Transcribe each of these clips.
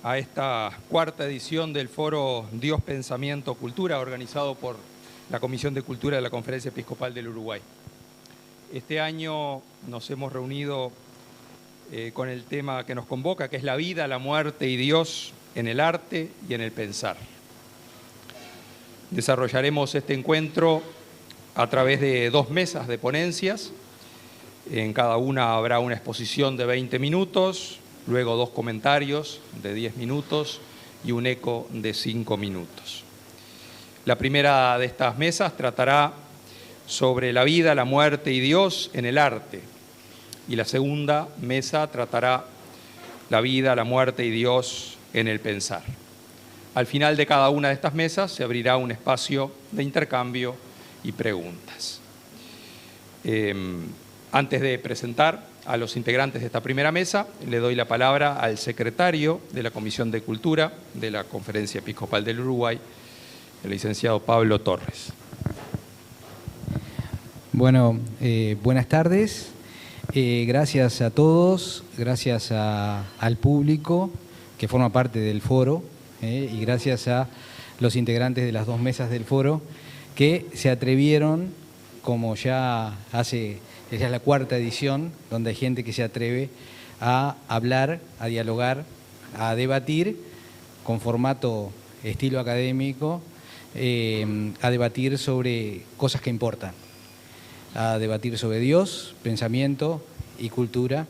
a esta cuarta edición del Foro Dios, Pensamiento, Cultura, organizado por la Comisión de Cultura de la Conferencia Episcopal del Uruguay. Este año nos hemos reunido con el tema que nos convoca, que es la vida, la muerte y Dios en el arte y en el pensar. Desarrollaremos este encuentro a través de 2 mesas de ponencias. En cada una habrá una exposición de 20 minutos, luego 2 comentarios de 10 minutos y un eco de 5 minutos. La primera de estas mesas tratará sobre la vida, la muerte y Dios en el arte. Y la segunda mesa tratará la vida, la muerte y Dios en el pensar. Al final de cada una de estas mesas se abrirá un espacio de intercambio y preguntas. Antes de presentar a los integrantes de esta primera mesa, le doy la palabra al secretario de la Comisión de Cultura de la Conferencia Episcopal del Uruguay, el licenciado Pablo Torres. Bueno, buenas tardes. Gracias a todos, gracias al público que forma parte del foro y gracias a los integrantes de las 2 mesas del foro que se atrevieron, como ya es la 4ª edición, donde hay gente que se atreve a hablar, a dialogar, a debatir con formato estilo académico, a debatir sobre cosas que importan, a debatir sobre Dios, pensamiento y cultura,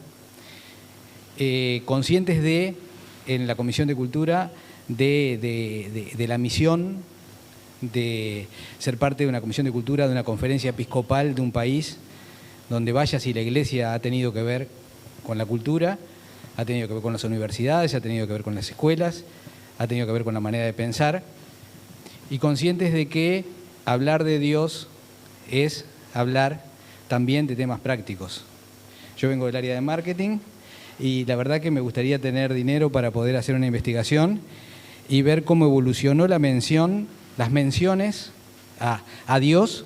conscientes en la Comisión de Cultura, de la misión de ser parte de una Comisión de Cultura, de una conferencia episcopal de un país donde vaya si la Iglesia ha tenido que ver con la cultura, ha tenido que ver con las universidades, ha tenido que ver con las escuelas, ha tenido que ver con la manera de pensar, y conscientes de que hablar de Dios es hablar también de temas prácticos. Yo vengo del área de marketing y la verdad que me gustaría tener dinero para poder hacer una investigación y ver cómo evolucionó las menciones a Dios,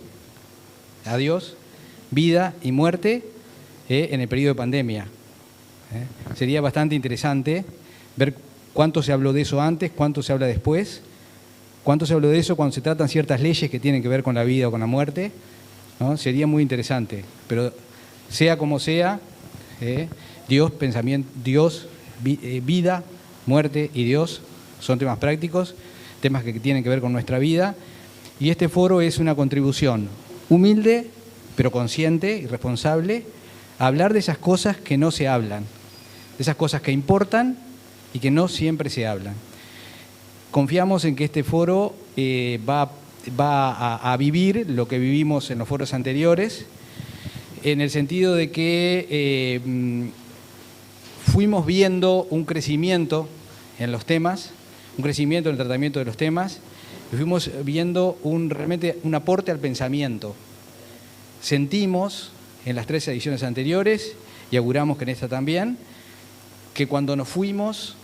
vida y muerte en el periodo de pandemia. Sería bastante interesante ver cuánto se habló de eso antes, cuánto se habla después, cuánto se habló de eso cuando se tratan ciertas leyes que tienen que ver con la vida o con la muerte, ¿no? Sería muy interesante, pero sea como sea, Dios, pensamiento, Dios, vida, muerte y Dios son temas prácticos, temas que tienen que ver con nuestra vida, y este foro es una contribución humilde, pero consciente y responsable, a hablar de esas cosas que no se hablan, de esas cosas que importan y que no siempre se hablan. Confiamos en que este foro va a vivir lo que vivimos en los foros anteriores, en el sentido de que fuimos viendo un crecimiento en los temas, un crecimiento en el tratamiento de los temas, y fuimos viendo realmente un aporte al pensamiento. Sentimos en las 3 ediciones anteriores, y auguramos que en esta también, que cuando nos fuimos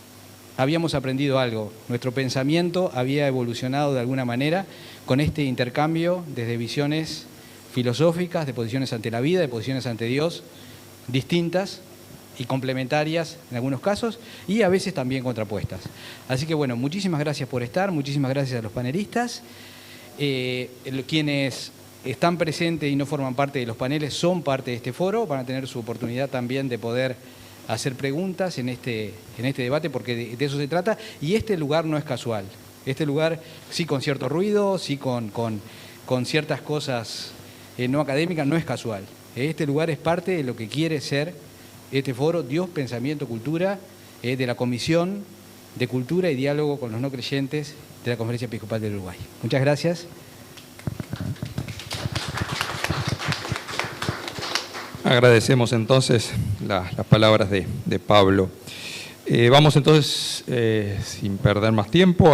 habíamos aprendido algo. Nuestro pensamiento había evolucionado de alguna manera con este intercambio desde visiones filosóficas, de posiciones ante la vida, de posiciones ante Dios, distintas y complementarias en algunos casos, y a veces también contrapuestas. Así que bueno, muchísimas gracias por estar, muchísimas gracias a los panelistas. Quienes están presentes y no forman parte de los paneles son parte de este foro, van a tener su oportunidad también de poder hacer preguntas en este debate, porque de eso se trata, y este lugar no es casual. Este lugar sí con cierto ruido, sí con ciertas cosas no académicas, no es casual. Este lugar es parte de lo que quiere ser este foro Dios, Pensamiento, Cultura, de la Comisión de Cultura y Diálogo con los No Creyentes de la Conferencia Episcopal del Uruguay. Muchas gracias. Agradecemos entonces las palabras de Pablo. Vamos entonces, sin perder más tiempo,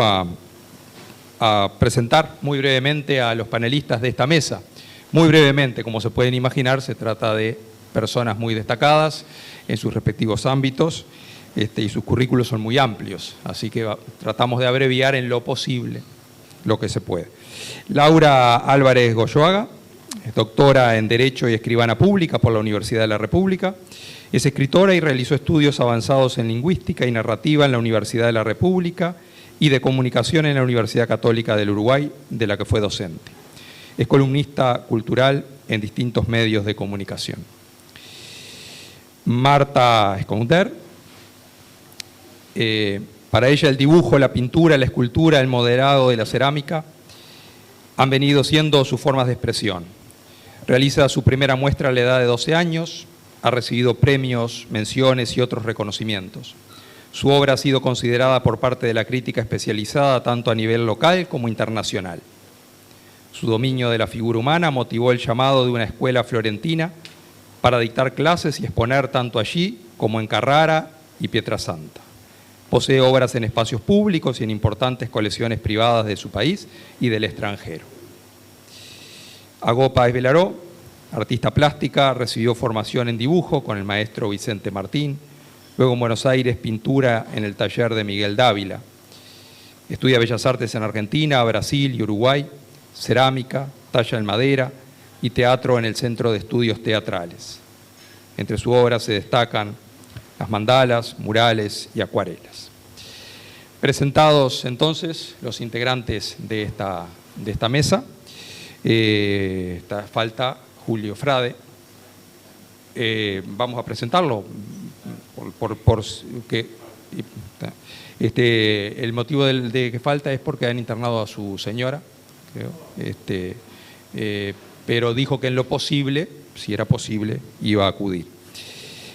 a presentar muy brevemente a los panelistas de esta mesa. Muy brevemente, como se pueden imaginar, se trata de personas muy destacadas en sus respectivos ámbitos y sus currículos son muy amplios, así que tratamos de abreviar en lo posible lo que se puede. Laura Álvarez Goyoaga, es doctora en Derecho y escribana pública por la Universidad de la República, Es escritora y realizó estudios avanzados en lingüística y narrativa en la Universidad de la República y de comunicación en la Universidad Católica del Uruguay, de la que fue docente. Es columnista cultural en distintos medios de comunicación. Marta Esconder, para ella el dibujo, la pintura, la escultura, el modelado de la cerámica han venido siendo sus formas de expresión. Realiza su primera muestra a la edad de 12 años, ha recibido premios, menciones y otros reconocimientos. Su obra ha sido considerada por parte de la crítica especializada tanto a nivel local como internacional. Su dominio de la figura humana motivó el llamado de una escuela florentina para dictar clases y exponer tanto allí como en Carrara y Pietrasanta. Posee obras en espacios públicos y en importantes colecciones privadas de su país y del extranjero. Agó Páez Belaró, artista plástica, recibió formación en dibujo con el maestro Vicente Martín, luego en Buenos Aires pintura en el taller de Miguel Dávila. Estudia Bellas Artes en Argentina, Brasil y Uruguay, cerámica, talla en madera y teatro en el Centro de Estudios Teatrales. Entre sus obras se destacan las mandalas, murales y acuarelas. Presentados entonces los integrantes de esta mesa, falta Julio Frade. Vamos a presentarlo el motivo de que falta es porque han internado a su señora, creo, pero dijo que en lo posible, si era posible, iba a acudir.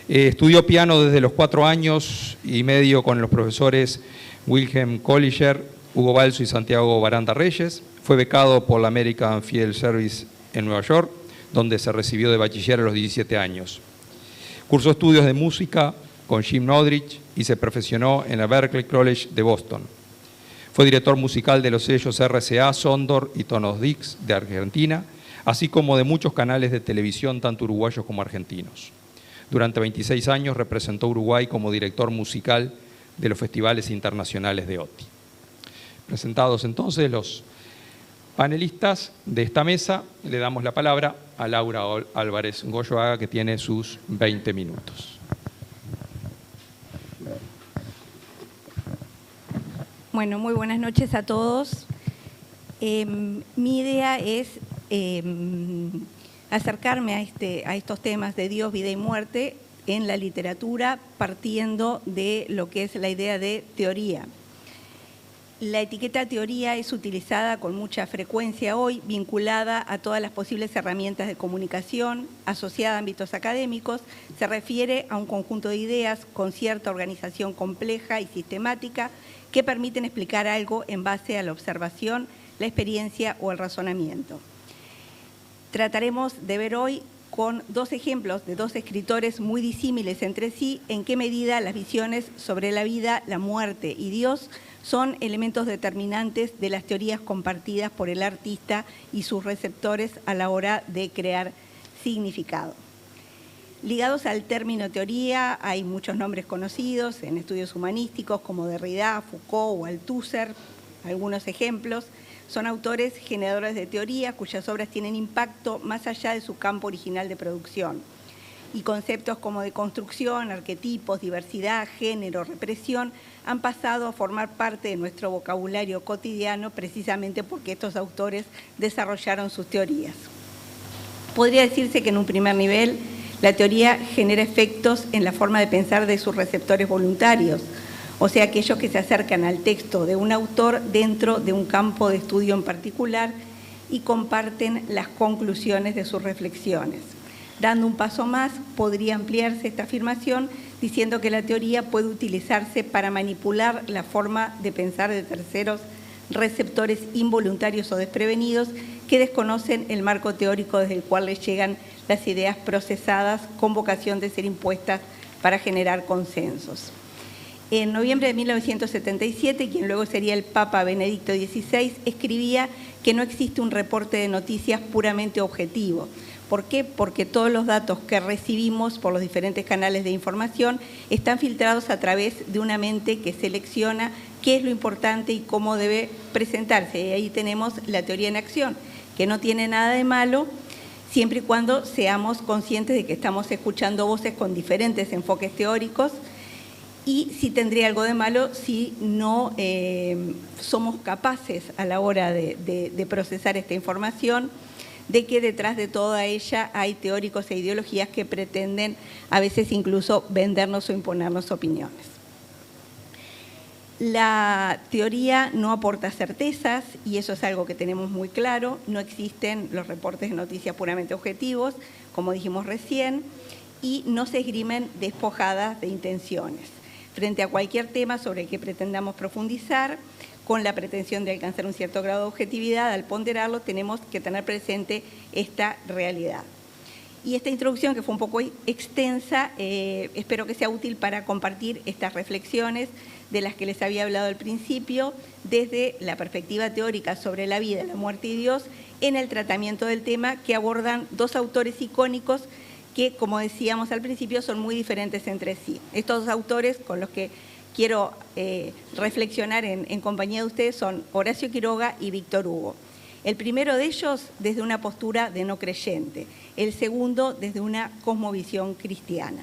Estudió piano desde los 4 años y medio con los profesores Wilhelm Colliger, Hugo Balso y Santiago Baranda Reyes. Fue becado por la American Field Service en Nueva York, donde se recibió de bachiller a los 17 años. Cursó estudios de música con Jim Nodrich y se perfeccionó en la Berklee College de Boston. Fue director musical de los sellos RCA, Sondor y Tonos Dix de Argentina, así como de muchos canales de televisión, tanto uruguayos como argentinos. Durante 26 años representó a Uruguay como director musical de los festivales internacionales de OTI. Presentados entonces los panelistas de esta mesa, le damos la palabra a Laura Álvarez Goyoaga, que tiene sus 20 minutos. Bueno, muy buenas noches a todos. Mi idea es acercarme a estos temas de Dios, vida y muerte en la literatura, partiendo de lo que es la idea de teoría. La etiqueta teoría es utilizada con mucha frecuencia hoy, vinculada a todas las posibles herramientas de comunicación, asociada a ámbitos académicos. Se refiere a un conjunto de ideas con cierta organización compleja y sistemática que permiten explicar algo en base a la observación, la experiencia o el razonamiento. Trataremos de ver hoy con 2 ejemplos de 2 escritores muy disímiles entre sí, en qué medida las visiones sobre la vida, la muerte y Dios son elementos determinantes de las teorías compartidas por el artista y sus receptores a la hora de crear significado. Ligados al término teoría hay muchos nombres conocidos en estudios humanísticos como Derrida, Foucault o Althusser. Algunos ejemplos: son autores generadores de teoría cuyas obras tienen impacto más allá de su campo original de producción. Y conceptos como deconstrucción, arquetipos, diversidad, género, represión han pasado a formar parte de nuestro vocabulario cotidiano precisamente porque estos autores desarrollaron sus teorías. Podría decirse que en un primer nivel la teoría genera efectos en la forma de pensar de sus receptores voluntarios, o sea, aquellos que se acercan al texto de un autor dentro de un campo de estudio en particular y comparten las conclusiones de sus reflexiones. Dando un paso más, podría ampliarse esta afirmación diciendo que la teoría puede utilizarse para manipular la forma de pensar de terceros receptores involuntarios o desprevenidos que desconocen el marco teórico desde el cual les llegan las ideas procesadas con vocación de ser impuestas para generar consensos. En noviembre de 1977, quien luego sería el Papa Benedicto XVI, escribía que no existe un reporte de noticias puramente objetivo. ¿Por qué? Porque todos los datos que recibimos por los diferentes canales de información están filtrados a través de una mente que selecciona qué es lo importante y cómo debe presentarse. Y ahí tenemos la teoría en acción, que no tiene nada de malo siempre y cuando seamos conscientes de que estamos escuchando voces con diferentes enfoques teóricos, y sí tendría algo de malo si no somos capaces a la hora de procesar esta información, de que detrás de toda ella hay teóricos e ideologías que pretenden a veces incluso vendernos o imponernos opiniones. La teoría no aporta certezas, y eso es algo que tenemos muy claro. No existen los reportes de noticias puramente objetivos, como dijimos recién, y no se esgrimen despojadas de intenciones. Frente a cualquier tema sobre el que pretendamos profundizar, con la pretensión de alcanzar un cierto grado de objetividad, al ponderarlo tenemos que tener presente esta realidad. Y esta introducción, que fue un poco extensa, espero que sea útil para compartir estas reflexiones de las que les había hablado al principio, desde la perspectiva teórica sobre la vida, la muerte y Dios, en el tratamiento del tema que abordan dos autores icónicos que, como decíamos al principio, son muy diferentes entre sí. Estos dos autores con los que quiero reflexionar en compañía de ustedes son Horacio Quiroga y Víctor Hugo. El primero de ellos desde una postura de no creyente, el segundo desde una cosmovisión cristiana,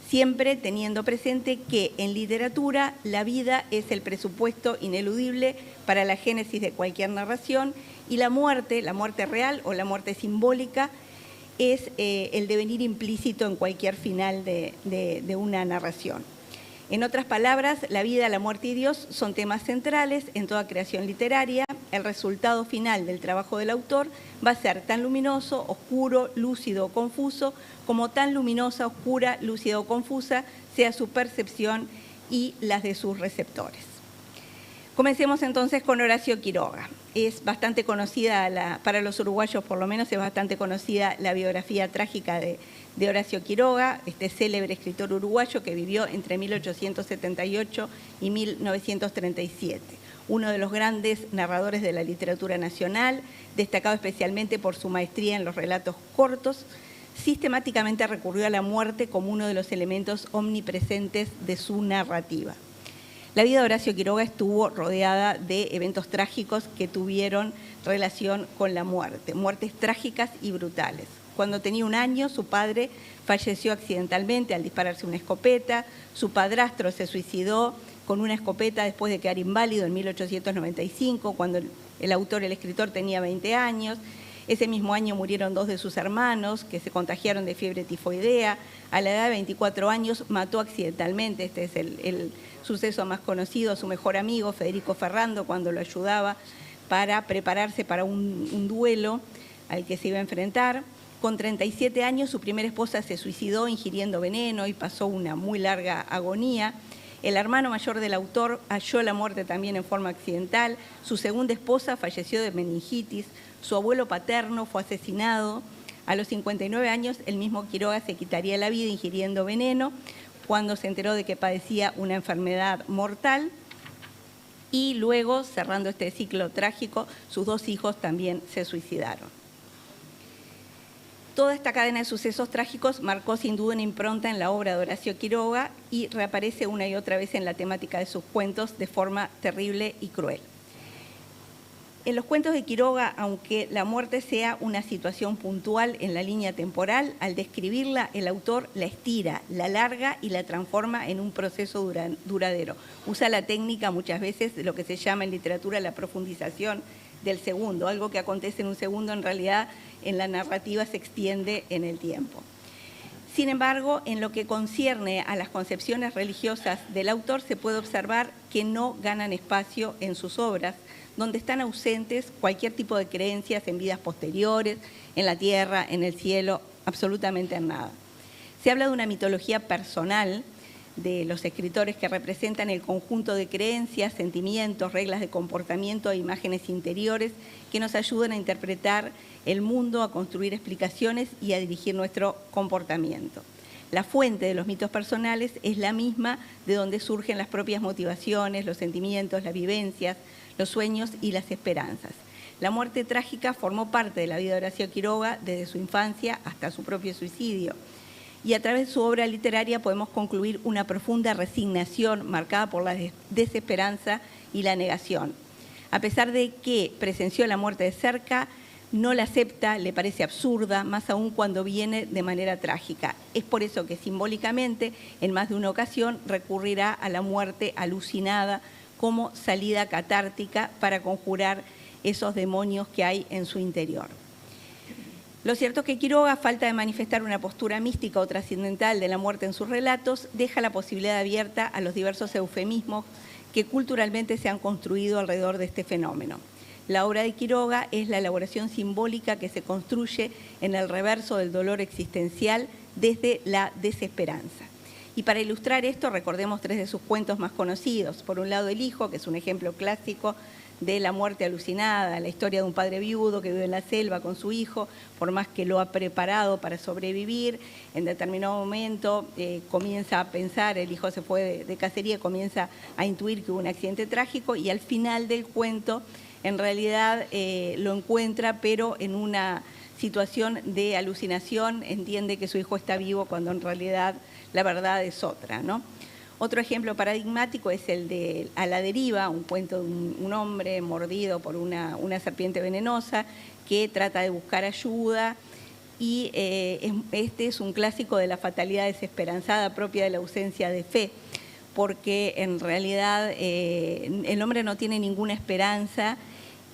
siempre teniendo presente que en literatura la vida es el presupuesto ineludible para la génesis de cualquier narración, y la muerte real o la muerte simbólica, es el devenir implícito en cualquier final de una narración. En otras palabras, la vida, la muerte y Dios son temas centrales en toda creación literaria. El resultado final del trabajo del autor va a ser tan luminoso, oscuro, lúcido o confuso, como tan luminosa, oscura, lúcida o confusa sea su percepción y las de sus receptores. Comencemos entonces con Horacio Quiroga. Es bastante conocida, para los uruguayos por lo menos, es bastante conocida la biografía trágica de Horacio Quiroga, este célebre escritor uruguayo que vivió entre 1878 y 1937. Uno de los grandes narradores de la literatura nacional, destacado especialmente por su maestría en los relatos cortos, sistemáticamente recurrió a la muerte como uno de los elementos omnipresentes de su narrativa. La vida de Horacio Quiroga estuvo rodeada de eventos trágicos que tuvieron relación con la muerte, muertes trágicas y brutales. Cuando tenía 1 año, su padre falleció accidentalmente al dispararse una escopeta. Su padrastro se suicidó con una escopeta después de quedar inválido en 1895, cuando el escritor tenía 20 años. Ese mismo año murieron 2 de sus hermanos, que se contagiaron de fiebre tifoidea. A la edad de 24 años mató accidentalmente, este es el suceso más conocido, a su mejor amigo, Federico Ferrando, cuando lo ayudaba para prepararse para un duelo al que se iba a enfrentar. Con 37 años, su primera esposa se suicidó ingiriendo veneno y pasó una muy larga agonía. El hermano mayor del autor halló la muerte también en forma accidental. Su segunda esposa falleció de meningitis. Su abuelo paterno fue asesinado. A los 59 años, el mismo Quiroga se quitaría la vida ingiriendo veneno cuando se enteró de que padecía una enfermedad mortal. Y luego, cerrando este ciclo trágico, sus 2 hijos también se suicidaron. Toda esta cadena de sucesos trágicos marcó sin duda una impronta en la obra de Horacio Quiroga y reaparece una y otra vez en la temática de sus cuentos de forma terrible y cruel. En los cuentos de Quiroga, aunque la muerte sea una situación puntual en la línea temporal, al describirla el autor la estira, la alarga y la transforma en un proceso duradero. Usa la técnica muchas veces de lo que se llama en literatura la profundización del segundo. Algo que acontece en un segundo en realidad en la narrativa se extiende en el tiempo. Sin embargo, en lo que concierne a las concepciones religiosas del autor, se puede observar que no ganan espacio en sus obras, donde están ausentes cualquier tipo de creencias en vidas posteriores, en la tierra, en el cielo, absolutamente en nada. Se habla de una mitología personal de los escritores que representan el conjunto de creencias, sentimientos, reglas de comportamiento e imágenes interiores que nos ayudan a interpretar el mundo, a construir explicaciones y a dirigir nuestro comportamiento. La fuente de los mitos personales es la misma de donde surgen las propias motivaciones, los sentimientos, las vivencias, los sueños y las esperanzas. La muerte trágica formó parte de la vida de Horacio Quiroga desde su infancia hasta su propio suicidio. Y a través de su obra literaria podemos concluir una profunda resignación marcada por la desesperanza y la negación. A pesar de que presenció la muerte de cerca, no la acepta, le parece absurda, más aún cuando viene de manera trágica. Es por eso que simbólicamente, en más de una ocasión, recurrirá a la muerte alucinada como salida catártica para conjurar esos demonios que hay en su interior. Lo cierto es que Quiroga, a falta de manifestar una postura mística o trascendental de la muerte en sus relatos, deja la posibilidad abierta a los diversos eufemismos que culturalmente se han construido alrededor de este fenómeno. La obra de Quiroga es la elaboración simbólica que se construye en el reverso del dolor existencial desde la desesperanza. Y para ilustrar esto, recordemos 3 de sus cuentos más conocidos. Por un lado, El hijo, que es un ejemplo clásico de la muerte alucinada, la historia de un padre viudo que vive en la selva con su hijo, por más que lo ha preparado para sobrevivir, en determinado momento comienza a pensar, el hijo se fue de cacería, comienza a intuir que hubo un accidente trágico y al final del cuento en realidad lo encuentra, pero en una situación de alucinación, entiende que su hijo está vivo cuando en realidad la verdad es otra, ¿no? Otro ejemplo paradigmático es el de A la deriva, un cuento de un hombre mordido por una serpiente venenosa que trata de buscar ayuda y este es un clásico de la fatalidad desesperanzada propia de la ausencia de fe, porque en realidad el hombre no tiene ninguna esperanza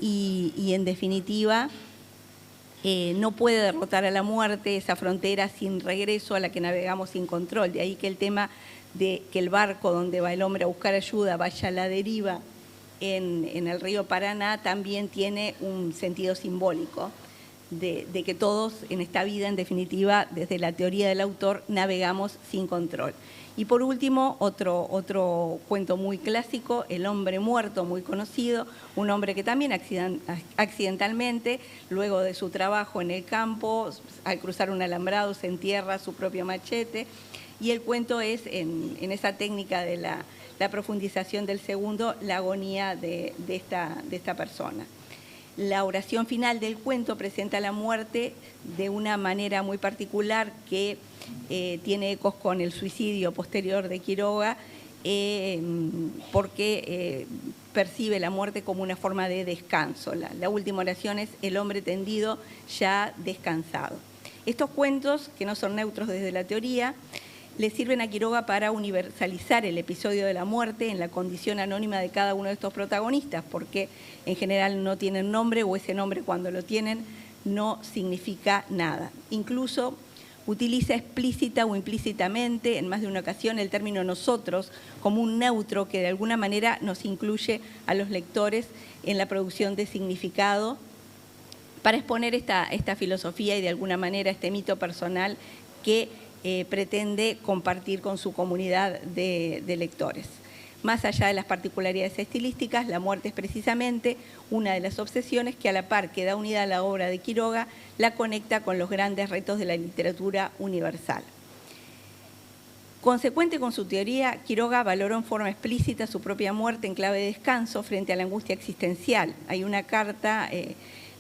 y en definitiva no puede derrotar a la muerte, esa frontera sin regreso a la que navegamos sin control. De ahí que el tema de que el barco donde va el hombre a buscar ayuda vaya a la deriva en el río Paraná también tiene un sentido simbólico de que todos en esta vida, en definitiva, desde la teoría del autor, navegamos sin control. Y por último, otro cuento muy clásico, El hombre muerto, muy conocido, un hombre que también accidentalmente, luego de su trabajo en el campo, al cruzar un alambrado se entierra su propio machete, y el cuento es, en esa técnica de la profundización del segundo, la agonía de esta persona. La oración final del cuento presenta la muerte de una manera muy particular que tiene ecos con el suicidio posterior de Quiroga, porque percibe la muerte como una forma de descanso. La última oración es el hombre tendido ya descansado. Estos cuentos, que no son neutros desde la teoría, le sirven a Quiroga para universalizar el episodio de la muerte en la condición anónima de cada uno de estos protagonistas, porque en general no tienen nombre o ese nombre cuando lo tienen no significa nada. Incluso utiliza explícita o implícitamente en más de una ocasión el término nosotros como un neutro que de alguna manera nos incluye a los lectores en la producción de significado para exponer esta filosofía y de alguna manera este mito personal que pretende compartir con su comunidad de lectores. Más allá de las particularidades estilísticas, la muerte es precisamente una de las obsesiones que a la par que da unidad a la obra de Quiroga, la conecta con los grandes retos de la literatura universal. Consecuente con su teoría, Quiroga valoró en forma explícita su propia muerte en clave de descanso frente a la angustia existencial. Hay una carta,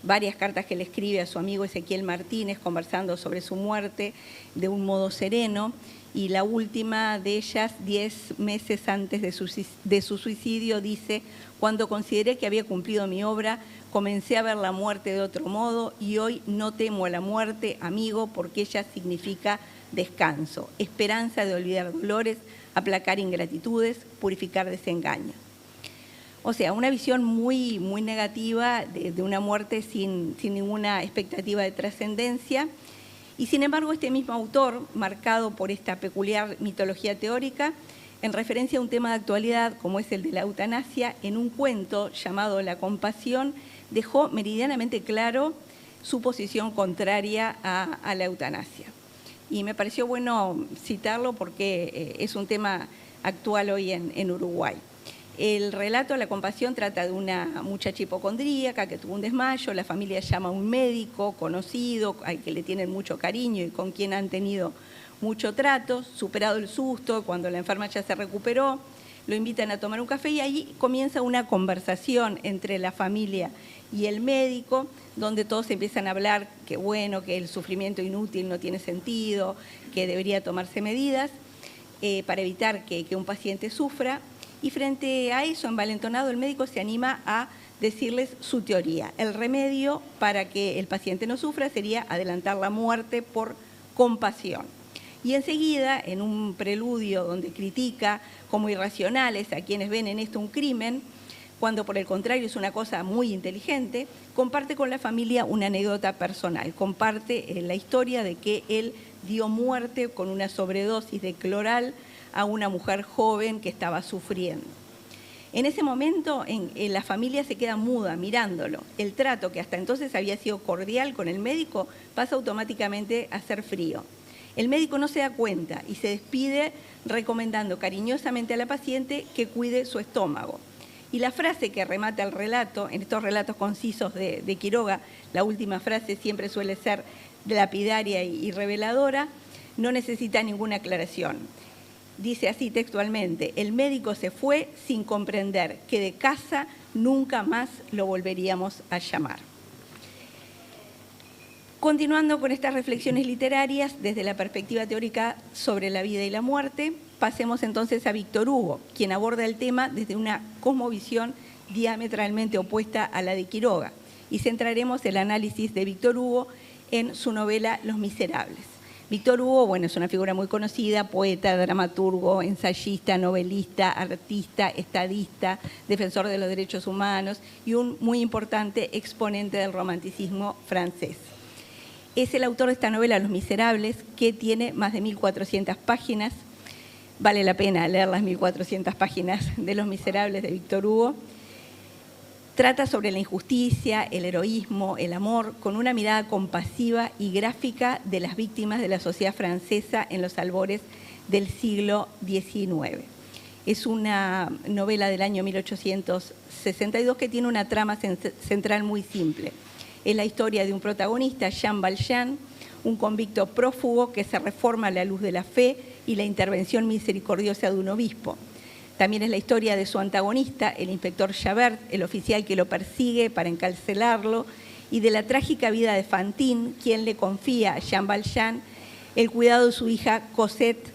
varias cartas que le escribe a su amigo Ezequiel Martínez conversando sobre su muerte de un modo sereno, y la última de ellas, 10 meses antes de su suicidio, dice: cuando consideré que había cumplido mi obra, comencé a ver la muerte de otro modo y hoy no temo a la muerte, amigo, porque ella significa descanso, esperanza de olvidar dolores, aplacar ingratitudes, purificar desengaños. O sea, una visión muy, muy negativa de una muerte sin ninguna expectativa de trascendencia. Y sin embargo, este mismo autor, marcado por esta peculiar mitología teórica, en referencia a un tema de actualidad como es el de la eutanasia, en un cuento llamado La compasión, dejó meridianamente claro su posición contraria a la eutanasia. Y me pareció bueno citarlo porque es un tema actual hoy en Uruguay. El relato La compasión trata de una muchacha hipocondríaca que tuvo un desmayo, la familia llama a un médico conocido, al que le tienen mucho cariño y con quien han tenido mucho trato. Superado el susto, cuando la enferma ya se recuperó, lo invitan a tomar un café y ahí comienza una conversación entre la familia y el médico, donde todos empiezan a hablar que bueno, que el sufrimiento inútil no tiene sentido, que debería tomarse medidas para evitar que un paciente sufra. Y frente a eso, envalentonado, el médico se anima a decirles su teoría. El remedio para que el paciente no sufra sería adelantar la muerte por compasión. Y enseguida, en un preludio donde critica como irracionales a quienes ven en esto un crimen, cuando por el contrario es una cosa muy inteligente, comparte con la familia una anécdota personal, comparte la historia de que él dio muerte con una sobredosis de cloral a una mujer joven que estaba sufriendo. En ese momento la familia se queda muda mirándolo. El trato que hasta entonces había sido cordial con el médico pasa automáticamente a ser frío. El médico no se da cuenta y se despide recomendando cariñosamente a la paciente que cuide su estómago. Y la frase que remata el relato, en estos relatos concisos de Quiroga, la última frase siempre suele ser lapidaria y reveladora, no necesita ninguna aclaración. Dice así textualmente: el médico se fue sin comprender que de casa nunca más lo volveríamos a llamar. Continuando con estas reflexiones literarias desde la perspectiva teórica sobre la vida y la muerte, pasemos entonces a Víctor Hugo, quien aborda el tema desde una cosmovisión diametralmente opuesta a la de Quiroga, y centraremos el análisis de Víctor Hugo en su novela Los Miserables. Víctor Hugo, bueno, es una figura muy conocida, poeta, dramaturgo, ensayista, novelista, artista, estadista, defensor de los derechos humanos y un muy importante exponente del romanticismo francés. Es el autor de esta novela Los Miserables, que tiene más de 1.400 páginas. Vale la pena leer las 1.400 páginas de Los Miserables de Víctor Hugo. Trata sobre la injusticia, el heroísmo, el amor, con una mirada compasiva y gráfica de las víctimas de la sociedad francesa en los albores del siglo XIX. Es una novela del año 1862 que tiene una trama central muy simple. Es la historia de un protagonista, Jean Valjean, un convicto prófugo que se reforma a la luz de la fe y la intervención misericordiosa de un obispo. También es la historia de su antagonista, el inspector Javert, el oficial que lo persigue para encarcelarlo, y de la trágica vida de Fantine, quien le confía a Jean Valjean el cuidado de su hija Cosette.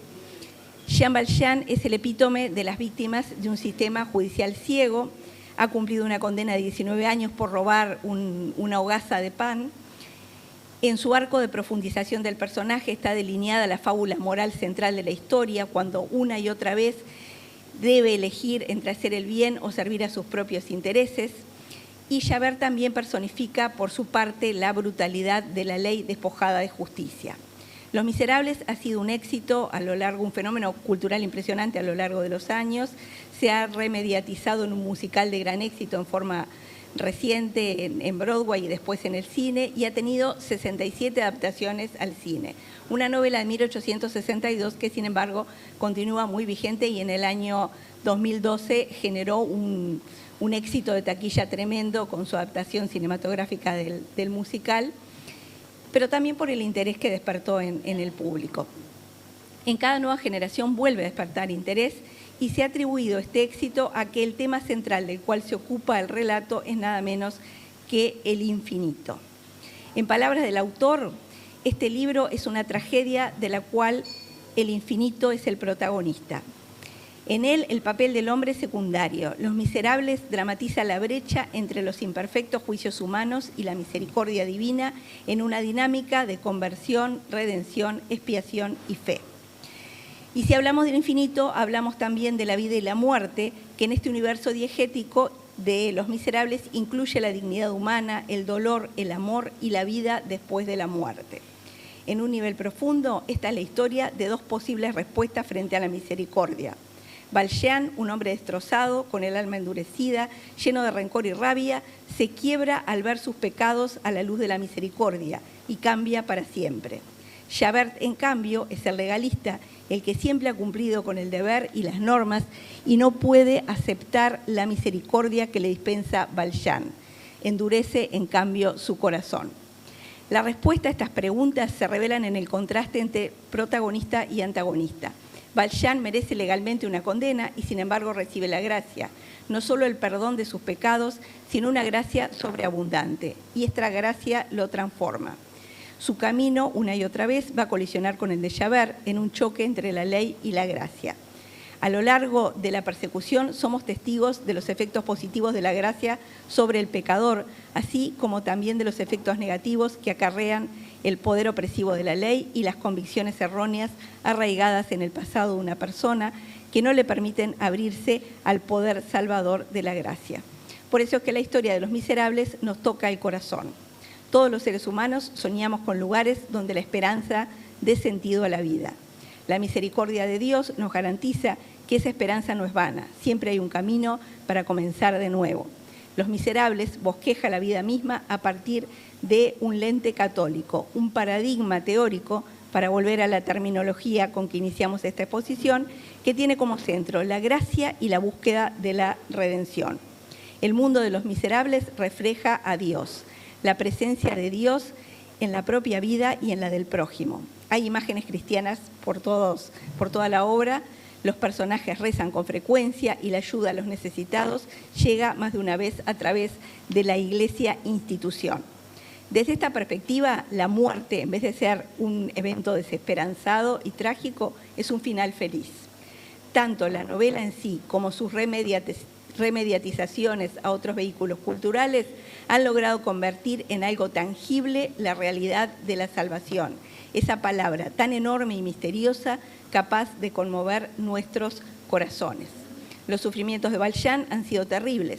Jean Valjean es el epítome de las víctimas de un sistema judicial ciego. Ha cumplido una condena de 19 años por robar una hogaza de pan. En su arco de profundización del personaje está delineada la fábula moral central de la historia, cuando una y otra vez debe elegir entre hacer el bien o servir a sus propios intereses. Y Javert también personifica, por su parte, la brutalidad de la ley despojada de justicia. Los Miserables ha sido un éxito a lo largo, un fenómeno cultural impresionante a lo largo de los años. Se ha remediatizado en un musical de gran éxito en forma reciente en Broadway y después en el cine, y ha tenido 67 adaptaciones al cine. Una novela de 1862 que, sin embargo, continúa muy vigente y en el año 2012 generó un éxito de taquilla tremendo con su adaptación cinematográfica del musical, pero también por el interés que despertó en el público. En cada nueva generación vuelve a despertar interés y se ha atribuido este éxito a que el tema central del cual se ocupa el relato es nada menos que el infinito. En palabras del autor, este libro es una tragedia de la cual el infinito es el protagonista. En él, el papel del hombre es secundario. Los Miserables dramatiza la brecha entre los imperfectos juicios humanos y la misericordia divina en una dinámica de conversión, redención, expiación y fe. Y si hablamos del infinito, hablamos también de la vida y la muerte, que en este universo diegético de Los Miserables incluye la dignidad humana, el dolor, el amor y la vida después de la muerte. En un nivel profundo, esta es la historia de dos posibles respuestas frente a la misericordia. Valjean, un hombre destrozado, con el alma endurecida, lleno de rencor y rabia, se quiebra al ver sus pecados a la luz de la misericordia y cambia para siempre. Javert, en cambio, es el legalista, el que siempre ha cumplido con el deber y las normas y no puede aceptar la misericordia que le dispensa Valjean. Endurece, en cambio, su corazón. La respuesta a estas preguntas se revelan en el contraste entre protagonista y antagonista. Valjean merece legalmente una condena y sin embargo recibe la gracia, no solo el perdón de sus pecados, sino una gracia sobreabundante, y esta gracia lo transforma. Su camino, una y otra vez, va a colisionar con el de Javert en un choque entre la ley y la gracia. A lo largo de la persecución somos testigos de los efectos positivos de la gracia sobre el pecador, así como también de los efectos negativos que acarrean el poder opresivo de la ley y las convicciones erróneas arraigadas en el pasado de una persona que no le permiten abrirse al poder salvador de la gracia. Por eso es que la historia de los miserables nos toca el corazón. Todos los seres humanos soñamos con lugares donde la esperanza dé sentido a la vida. La misericordia de Dios nos garantiza que esa esperanza no es vana, siempre hay un camino para comenzar de nuevo. Los Miserables bosqueja la vida misma a partir de un lente católico, un paradigma teórico, para volver a la terminología con que iniciamos esta exposición, que tiene como centro la gracia y la búsqueda de la redención. El mundo de los miserables refleja a Dios, la presencia de Dios en la propia vida y en la del prójimo. Hay imágenes cristianas por toda la obra, los personajes rezan con frecuencia y la ayuda a los necesitados llega más de una vez a través de la Iglesia institución. Desde esta perspectiva, la muerte, en vez de ser un evento desesperanzado y trágico, es un final feliz. Tanto la novela en sí como sus remediatizaciones a otros vehículos culturales han logrado convertir en algo tangible la realidad de la salvación, esa palabra tan enorme y misteriosa capaz de conmover nuestros corazones. Los sufrimientos de Valjean han sido terribles,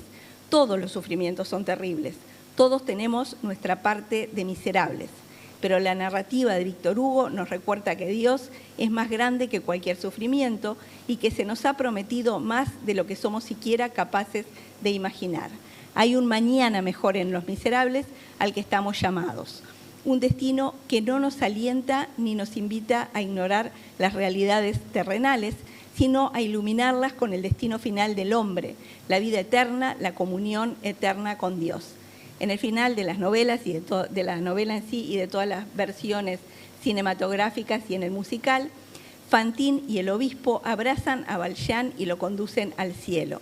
todos los sufrimientos son terribles, todos tenemos nuestra parte de miserables, pero la narrativa de Víctor Hugo nos recuerda que Dios es más grande que cualquier sufrimiento y que se nos ha prometido más de lo que somos siquiera capaces de imaginar. Hay un mañana mejor en los miserables al que estamos llamados. Un destino que no nos alienta ni nos invita a ignorar las realidades terrenales, sino a iluminarlas con el destino final del hombre, la vida eterna, la comunión eterna con Dios. En el final de las novelas y de la novela en sí y de todas las versiones cinematográficas y en el musical, Fantine y el obispo abrazan a Valjean y lo conducen al cielo.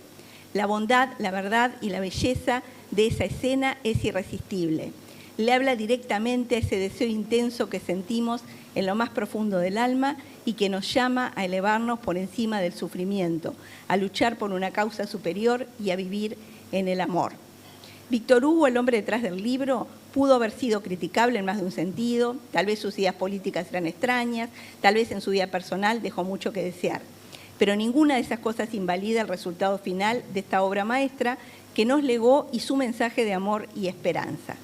La bondad, la verdad y la belleza de esa escena es irresistible. Le habla directamente a ese deseo intenso que sentimos en lo más profundo del alma y que nos llama a elevarnos por encima del sufrimiento, a luchar por una causa superior y a vivir en el amor. Víctor Hugo, el hombre detrás del libro, pudo haber sido criticable en más de un sentido, tal vez sus ideas políticas eran extrañas, tal vez en su vida personal dejó mucho que desear. Pero ninguna de esas cosas invalida el resultado final de esta obra maestra que nos legó y su mensaje de amor y esperanza.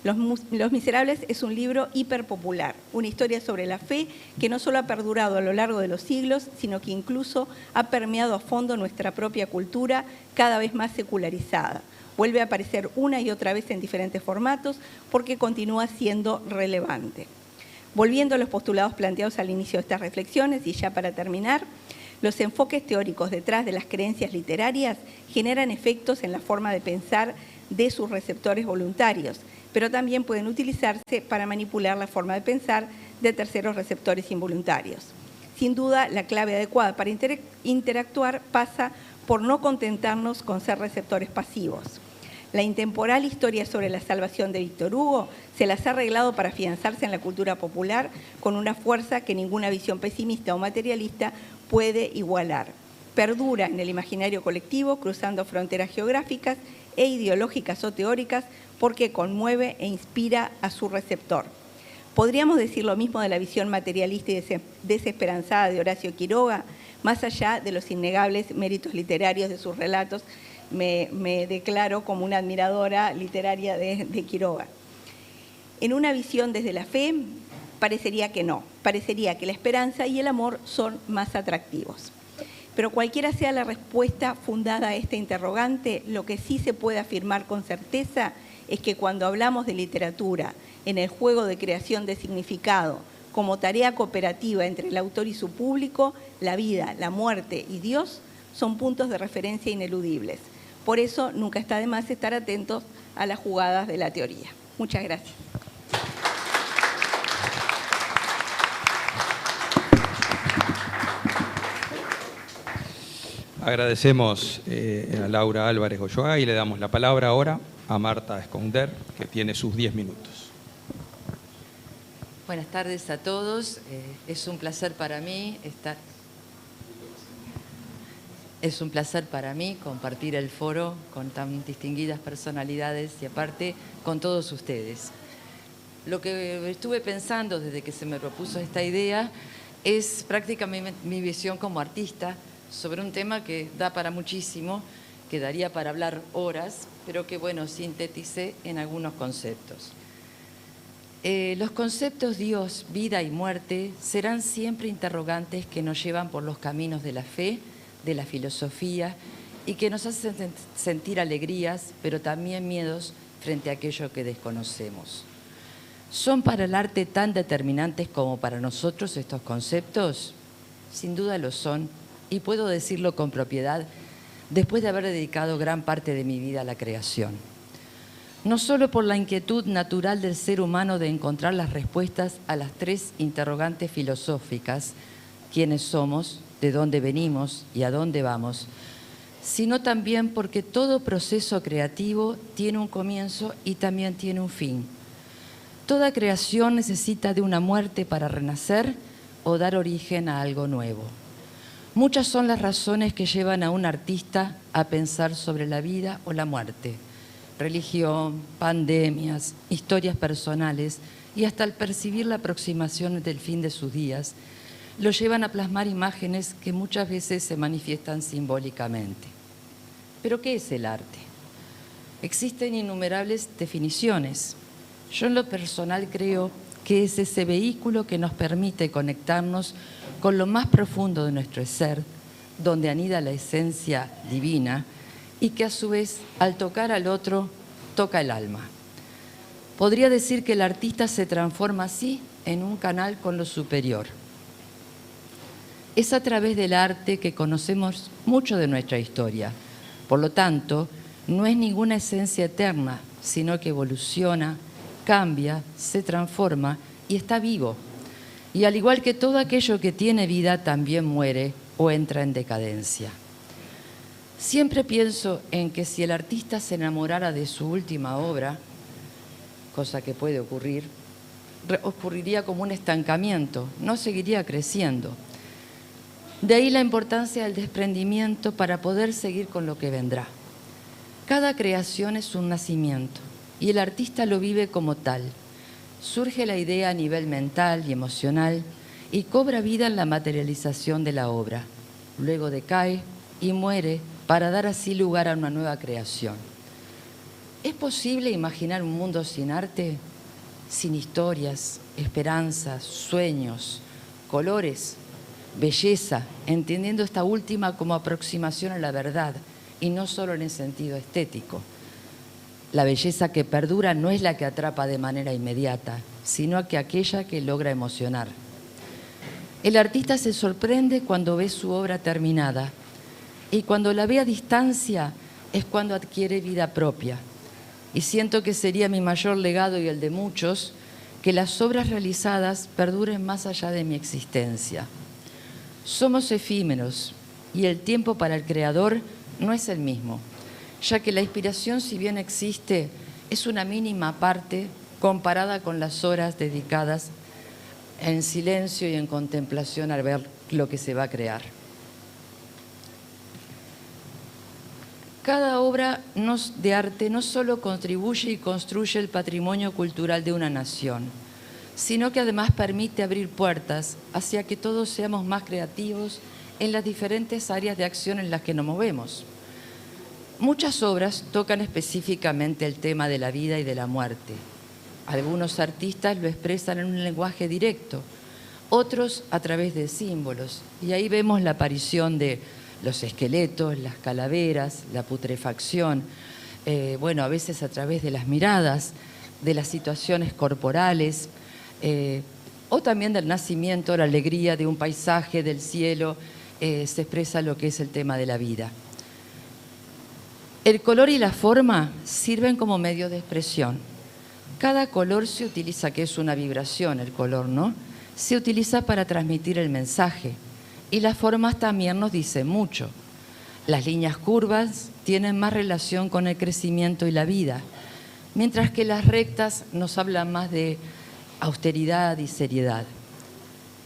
Los Miserables es un libro hiperpopular, una historia sobre la fe que no solo ha perdurado a lo largo de los siglos, sino que incluso ha permeado a fondo nuestra propia cultura, cada vez más secularizada. Vuelve a aparecer una y otra vez en diferentes formatos porque continúa siendo relevante. Volviendo a los postulados planteados al inicio de estas reflexiones, y ya para terminar, los enfoques teóricos detrás de las creencias literarias generan efectos en la forma de pensar de sus receptores voluntarios, pero también pueden utilizarse para manipular la forma de pensar de terceros receptores involuntarios. Sin duda, la clave adecuada para interactuar pasa por no contentarnos con ser receptores pasivos. La intemporal historia sobre la salvación de Víctor Hugo se las ha arreglado para afianzarse en la cultura popular con una fuerza que ninguna visión pesimista o materialista puede igualar. Perdura en el imaginario colectivo, cruzando fronteras geográficas e ideológicas o teóricas, porque conmueve e inspira a su receptor. Podríamos decir lo mismo de la visión materialista y desesperanzada de Horacio Quiroga, más allá de los innegables méritos literarios de sus relatos. Me declaro como una admiradora literaria de Quiroga. En una visión desde la fe, parecería que no, parecería que la esperanza y el amor son más atractivos. Pero cualquiera sea la respuesta fundada a esta interrogante, lo que sí se puede afirmar con certeza es que cuando hablamos de literatura, en el juego de creación de significado, como tarea cooperativa entre el autor y su público, la vida, la muerte y Dios son puntos de referencia ineludibles. Por eso nunca está de más estar atentos a las jugadas de la teoría. Muchas gracias. Agradecemos a Laura Álvarez Goyoá y le damos la palabra ahora a Marta Esconder, que tiene sus 10 minutos. Buenas tardes a todos. Es un placer para mí estar... Es un placer para mí compartir el foro con tan distinguidas personalidades y aparte con todos ustedes. Lo que estuve pensando desde que se me propuso esta idea es prácticamente mi visión como artista sobre un tema que da para muchísimo, que daría para hablar horas, pero que, bueno, sinteticé en algunos conceptos. Los conceptos Dios, vida y muerte serán siempre interrogantes que nos llevan por los caminos de la fe, de la filosofía y que nos hacen sentir alegrías, pero también miedos frente a aquello que desconocemos. ¿Son para el arte tan determinantes como para nosotros estos conceptos? Sin duda lo son, y puedo decirlo con propiedad después de haber dedicado gran parte de mi vida a la creación. No solo por la inquietud natural del ser humano de encontrar las respuestas a las tres interrogantes filosóficas, quiénes somos, de dónde venimos y a dónde vamos, sino también porque todo proceso creativo tiene un comienzo y también tiene un fin. Toda creación necesita de una muerte para renacer o dar origen a algo nuevo. Muchas son las razones que llevan a un artista a pensar sobre la vida o la muerte. Religión, pandemias, historias personales y hasta el percibir la aproximación del fin de sus días lo llevan a plasmar imágenes que muchas veces se manifiestan simbólicamente. ¿Pero qué es el arte? Existen innumerables definiciones. Yo en lo personal creo que es ese vehículo que nos permite conectarnos con lo más profundo de nuestro ser, donde anida la esencia divina y que a su vez, al tocar al otro, toca el alma. Podría decir que el artista se transforma así en un canal con lo superior. Es a través del arte que conocemos mucho de nuestra historia. Por lo tanto, no es ninguna esencia eterna, sino que evoluciona, cambia, se transforma y está vivo. Y al igual que todo aquello que tiene vida, también muere o entra en decadencia. Siempre pienso en que si el artista se enamorara de su última obra, cosa que puede ocurrir, ocurriría como un estancamiento, no seguiría creciendo. De ahí la importancia del desprendimiento para poder seguir con lo que vendrá. Cada creación es un nacimiento y el artista lo vive como tal. Surge la idea a nivel mental y emocional y cobra vida en la materialización de la obra. Luego decae y muere para dar así lugar a una nueva creación. ¿Es posible imaginar un mundo sin arte? Sin historias, esperanzas, sueños, colores, belleza, entendiendo esta última como aproximación a la verdad y no solo en el sentido estético. La belleza que perdura no es la que atrapa de manera inmediata, sino aquella que logra emocionar. El artista se sorprende cuando ve su obra terminada y cuando la ve a distancia es cuando adquiere vida propia. Y siento que sería mi mayor legado y el de muchos que las obras realizadas perduren más allá de mi existencia. Somos efímeros y el tiempo para el creador no es el mismo, ya que la inspiración, si bien existe, es una mínima parte comparada con las horas dedicadas en silencio y en contemplación al ver lo que se va a crear. Cada obra de arte no solo contribuye y construye el patrimonio cultural de una nación, sino que además permite abrir puertas hacia que todos seamos más creativos en las diferentes áreas de acción en las que nos movemos. Muchas obras tocan específicamente el tema de la vida y de la muerte. Algunos artistas lo expresan en un lenguaje directo, otros a través de símbolos. Y ahí vemos la aparición de los esqueletos, las calaveras, la putrefacción, a veces a través de las miradas, de las situaciones corporales, o también del nacimiento, la alegría de un paisaje, del cielo, se expresa lo que es el tema de la vida. El color y la forma sirven como medio de expresión. Cada color se utiliza, que es una vibración el color, ¿no? Se utiliza para transmitir el mensaje. Y las formas también nos dicen mucho. Las líneas curvas tienen más relación con el crecimiento y la vida, mientras que las rectas nos hablan más de austeridad y seriedad.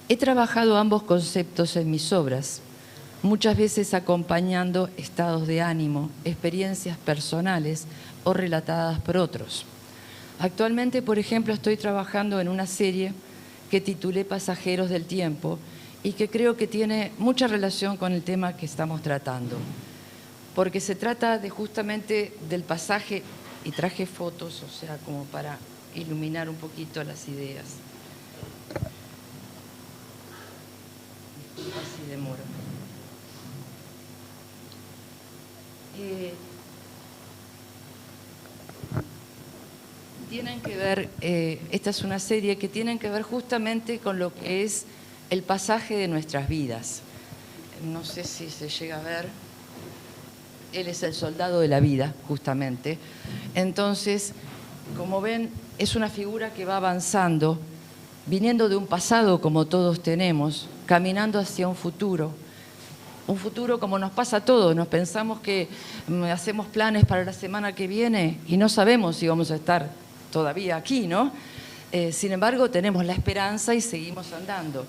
He trabajado ambos conceptos en mis obras. muchas veces acompañando estados de ánimo, experiencias personales o relatadas por otros. Actualmente, por ejemplo, estoy trabajando en una serie que titulé Pasajeros del Tiempo y que creo que tiene mucha relación con el tema que estamos tratando, porque se trata de justamente del pasaje, y traje fotos, o sea, como para iluminar un poquito las ideas. Disculpa si demoro. Tienen que ver, esta es una serie que tienen que ver justamente con lo que es el pasaje de nuestras vidas. No sé si se llega a ver. Él es el soldado de la vida, justamente. Entonces, como ven, es una figura que va avanzando, viniendo de un pasado como todos tenemos, caminando hacia un futuro como nos pasa a todos. Nos pensamos que hacemos planes para la semana que viene y no sabemos si vamos a estar todavía aquí, ¿no? Sin embargo, tenemos la esperanza y seguimos andando,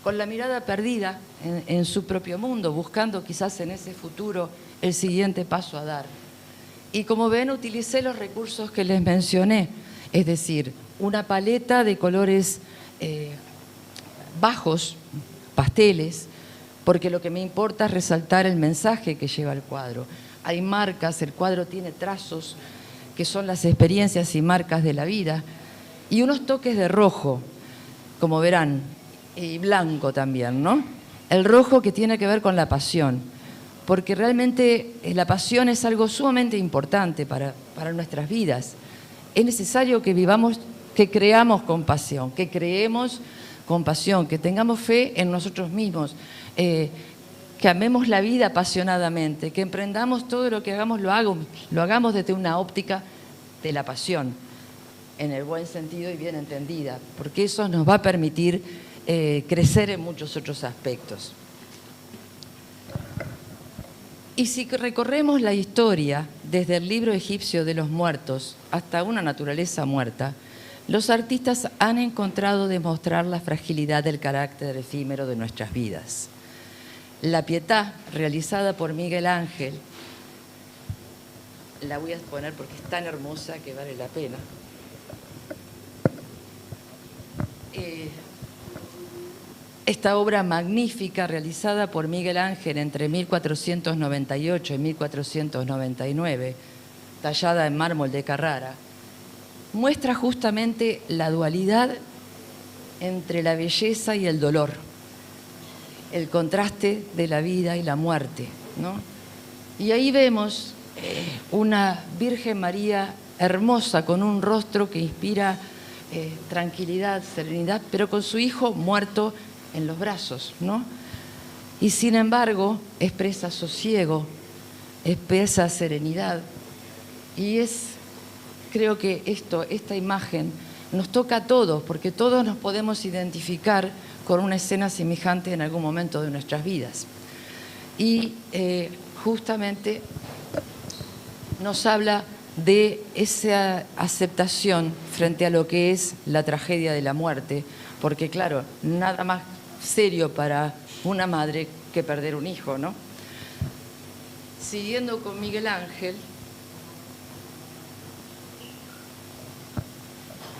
con la mirada perdida en su propio mundo, buscando quizás en ese futuro el siguiente paso a dar. Y como ven, utilicé los recursos que les mencioné, es decir, una paleta de colores bajos, pasteles, porque lo que me importa es resaltar el mensaje que lleva el cuadro. Hay marcas, el cuadro tiene trazos, que son las experiencias y marcas de la vida, y unos toques de rojo, como verán, y blanco también, ¿no? El rojo que tiene que ver con la pasión, porque realmente la pasión es algo sumamente importante para nuestras vidas. Es necesario que vivamos, que creamos con pasión, que creemos con pasión, que tengamos fe en nosotros mismos, que amemos la vida apasionadamente, que emprendamos todo lo que hagamos, lo hagamos desde una óptica de la pasión, en el buen sentido y bien entendida, porque eso nos va a permitir crecer en muchos otros aspectos. Y si recorremos la historia, desde el libro egipcio de los muertos hasta una naturaleza muerta, los artistas han encontrado demostrar la fragilidad del carácter efímero de nuestras vidas. La Pietà, realizada por Miguel Ángel, la voy a poner porque es tan hermosa que vale la pena. Esta obra magnífica realizada por Miguel Ángel entre 1498 y 1499, tallada en mármol de Carrara, muestra justamente la dualidad entre la belleza y el dolor, el contraste de la vida y la muerte, ¿no? Y ahí vemos una Virgen María hermosa, con un rostro que inspira tranquilidad, serenidad, pero con su hijo muerto en los brazos, ¿no? Y sin embargo expresa sosiego, expresa serenidad. Y creo que esta imagen nos toca a todos, porque todos nos podemos identificar con una escena semejante en algún momento de nuestras vidas. Y justamente nos habla de esa aceptación frente a lo que es la tragedia de la muerte, porque claro, nada más serio para una madre que perder un hijo, ¿no? Siguiendo con Miguel Ángel,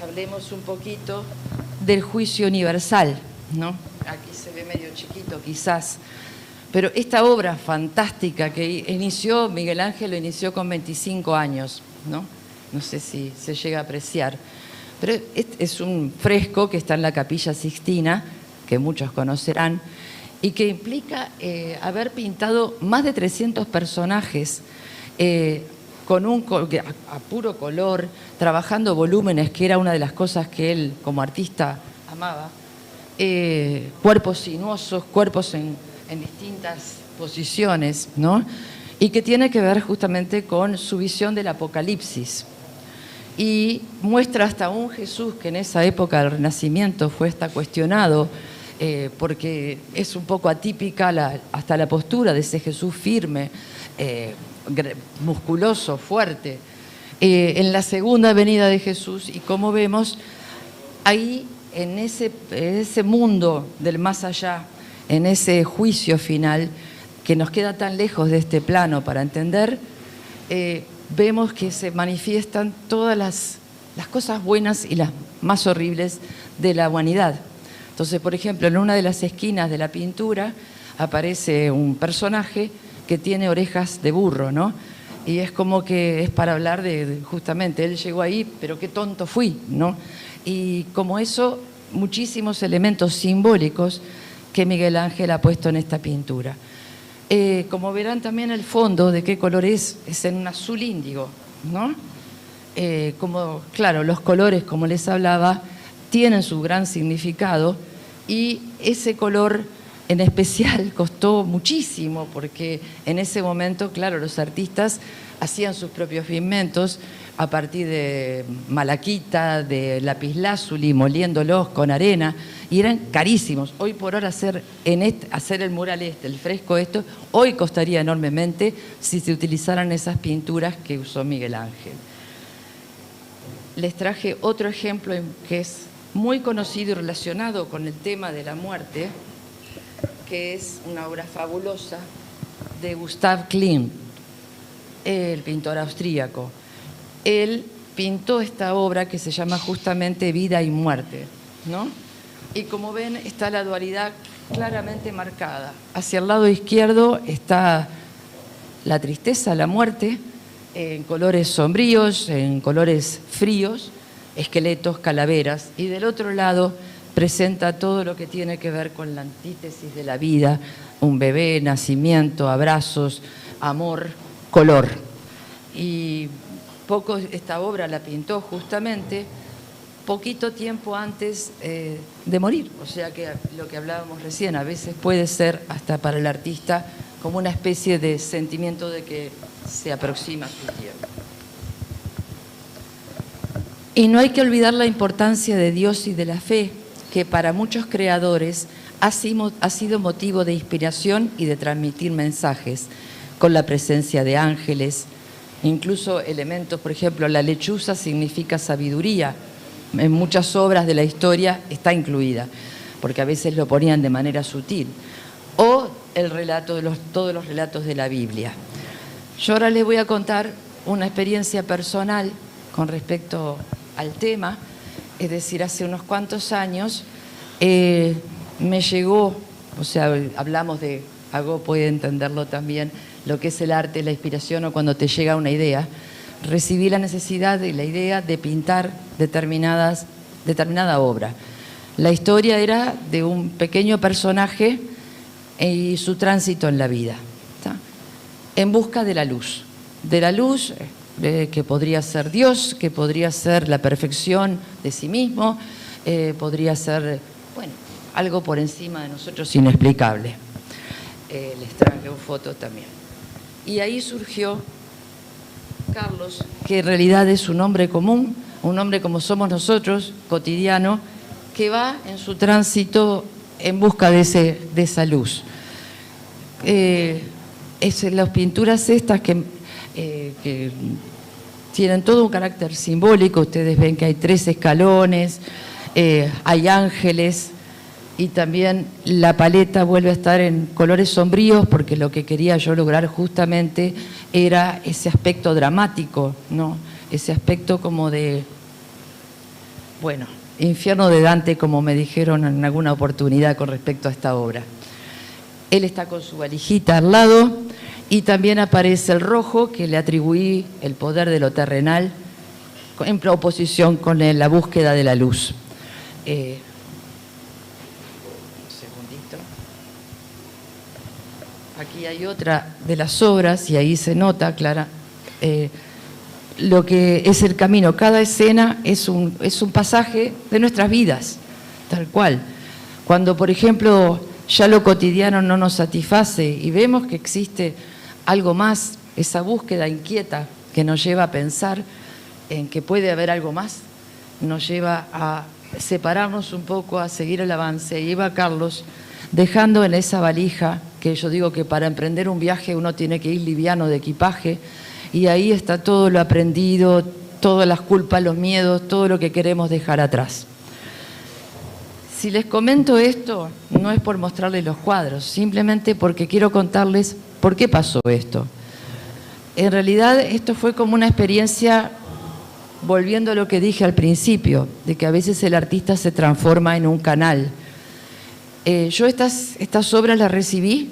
hablemos un poquito del juicio universal, ¿no? Aquí se ve medio chiquito quizás, pero esta obra fantástica que inició, Miguel Ángel lo inició con 25 años, ¿no? No sé si se llega a apreciar, pero es un fresco que está en la Capilla Sixtina, que muchos conocerán, y que implica haber pintado más de 300 personajes a puro color, trabajando volúmenes, que era una de las cosas que él como artista amaba, cuerpos sinuosos, cuerpos en distintas posiciones, ¿no? Y que tiene que ver justamente con su visión del Apocalipsis. Y muestra hasta un Jesús que en esa época del Renacimiento fue hasta cuestionado, porque es un poco atípica hasta la postura de ese Jesús firme, musculoso, fuerte, en la segunda venida de Jesús. Y como vemos, ahí en ese mundo del más allá, en ese juicio final, que nos queda tan lejos de este plano para entender, vemos que se manifiestan todas las cosas buenas y las más horribles de la humanidad. Entonces, por ejemplo, en una de las esquinas de la pintura aparece un personaje que tiene orejas de burro, ¿no? Y es como que es para hablar de justamente, él llegó ahí, pero qué tonto fui, ¿no? Y como eso, muchísimos elementos simbólicos que Miguel Ángel ha puesto en esta pintura. Como verán también el fondo de qué color es en un azul índigo, ¿no? Como, claro, los colores, como les hablaba, tienen su gran significado y ese color en especial costó muchísimo porque en ese momento, claro, los artistas hacían sus propios pigmentos a partir de malaquita, de lapislázuli, moliéndolos con arena, y eran carísimos. Hoy por hora hacer el mural el fresco hoy costaría enormemente si se utilizaran esas pinturas que usó Miguel Ángel. Les traje otro ejemplo que es muy conocido y relacionado con el tema de la muerte, que es una obra fabulosa de Gustav Klimt, el pintor austríaco. Él pintó esta obra que se llama justamente Vida y Muerte, ¿no? Y como ven, está la dualidad claramente marcada. Hacia el lado izquierdo está la tristeza, la muerte, en colores sombríos, en colores fríos, esqueletos, calaveras, y del otro lado presenta todo lo que tiene que ver con la antítesis de la vida, un bebé, nacimiento, abrazos, amor, color. Y esta obra la pintó justamente poquito tiempo antes de morir, o sea que lo que hablábamos recién, a veces puede ser hasta para el artista como una especie de sentimiento de que se aproxima su tiempo. Y no hay que olvidar la importancia de Dios y de la fe, que para muchos creadores ha sido motivo de inspiración y de transmitir mensajes, con la presencia de ángeles, incluso elementos, por ejemplo, la lechuza significa sabiduría. En muchas obras de la historia está incluida, porque a veces lo ponían de manera sutil. O el relato todos los relatos de la Biblia. Yo ahora les voy a contar una experiencia personal con respecto al tema, es decir, hace unos cuantos años me llegó, o sea, hablamos de, Agó puede entenderlo también, lo que es el arte, la inspiración o cuando te llega una idea. Recibí la necesidad y la idea de pintar determinada obra. La historia era de un pequeño personaje y su tránsito en la vida, ¿tá? En busca de la luz que podría ser Dios, que podría ser la perfección de sí mismo, podría ser, bueno, algo por encima de nosotros inexplicable. Les traje una foto también. Y ahí surgió Carlos, que en realidad es un hombre común, un hombre como somos nosotros, cotidiano, que va en su tránsito en busca de esa luz. Las pinturas estas que tienen todo un carácter simbólico, ustedes ven que hay 3 escalones, hay ángeles, y también la paleta vuelve a estar en colores sombríos porque lo que quería yo lograr justamente era ese aspecto dramático, ¿no? Ese aspecto como de, bueno, infierno de Dante, como me dijeron en alguna oportunidad con respecto a esta obra. Él está con su valijita al lado y también aparece el rojo, que le atribuí el poder de lo terrenal en oposición con la búsqueda de la luz. Aquí hay otra de las obras y ahí se nota, Clara, lo que es el camino. Cada escena es un pasaje de nuestras vidas, tal cual. Cuando, por ejemplo, ya lo cotidiano no nos satisface y vemos que existe algo más, esa búsqueda inquieta que nos lleva a pensar en que puede haber algo más, nos lleva a separarnos un poco, a seguir el avance. Y iba Carlos dejando en esa valija, que yo digo que para emprender un viaje uno tiene que ir liviano de equipaje, y ahí está todo lo aprendido, todas las culpas, los miedos, todo lo que queremos dejar atrás. Si les comento esto, no es por mostrarles los cuadros, simplemente porque quiero contarles por qué pasó esto. En realidad, esto fue como una experiencia, volviendo a lo que dije al principio, de que a veces el artista se transforma en un canal. Yo estas obras las recibí,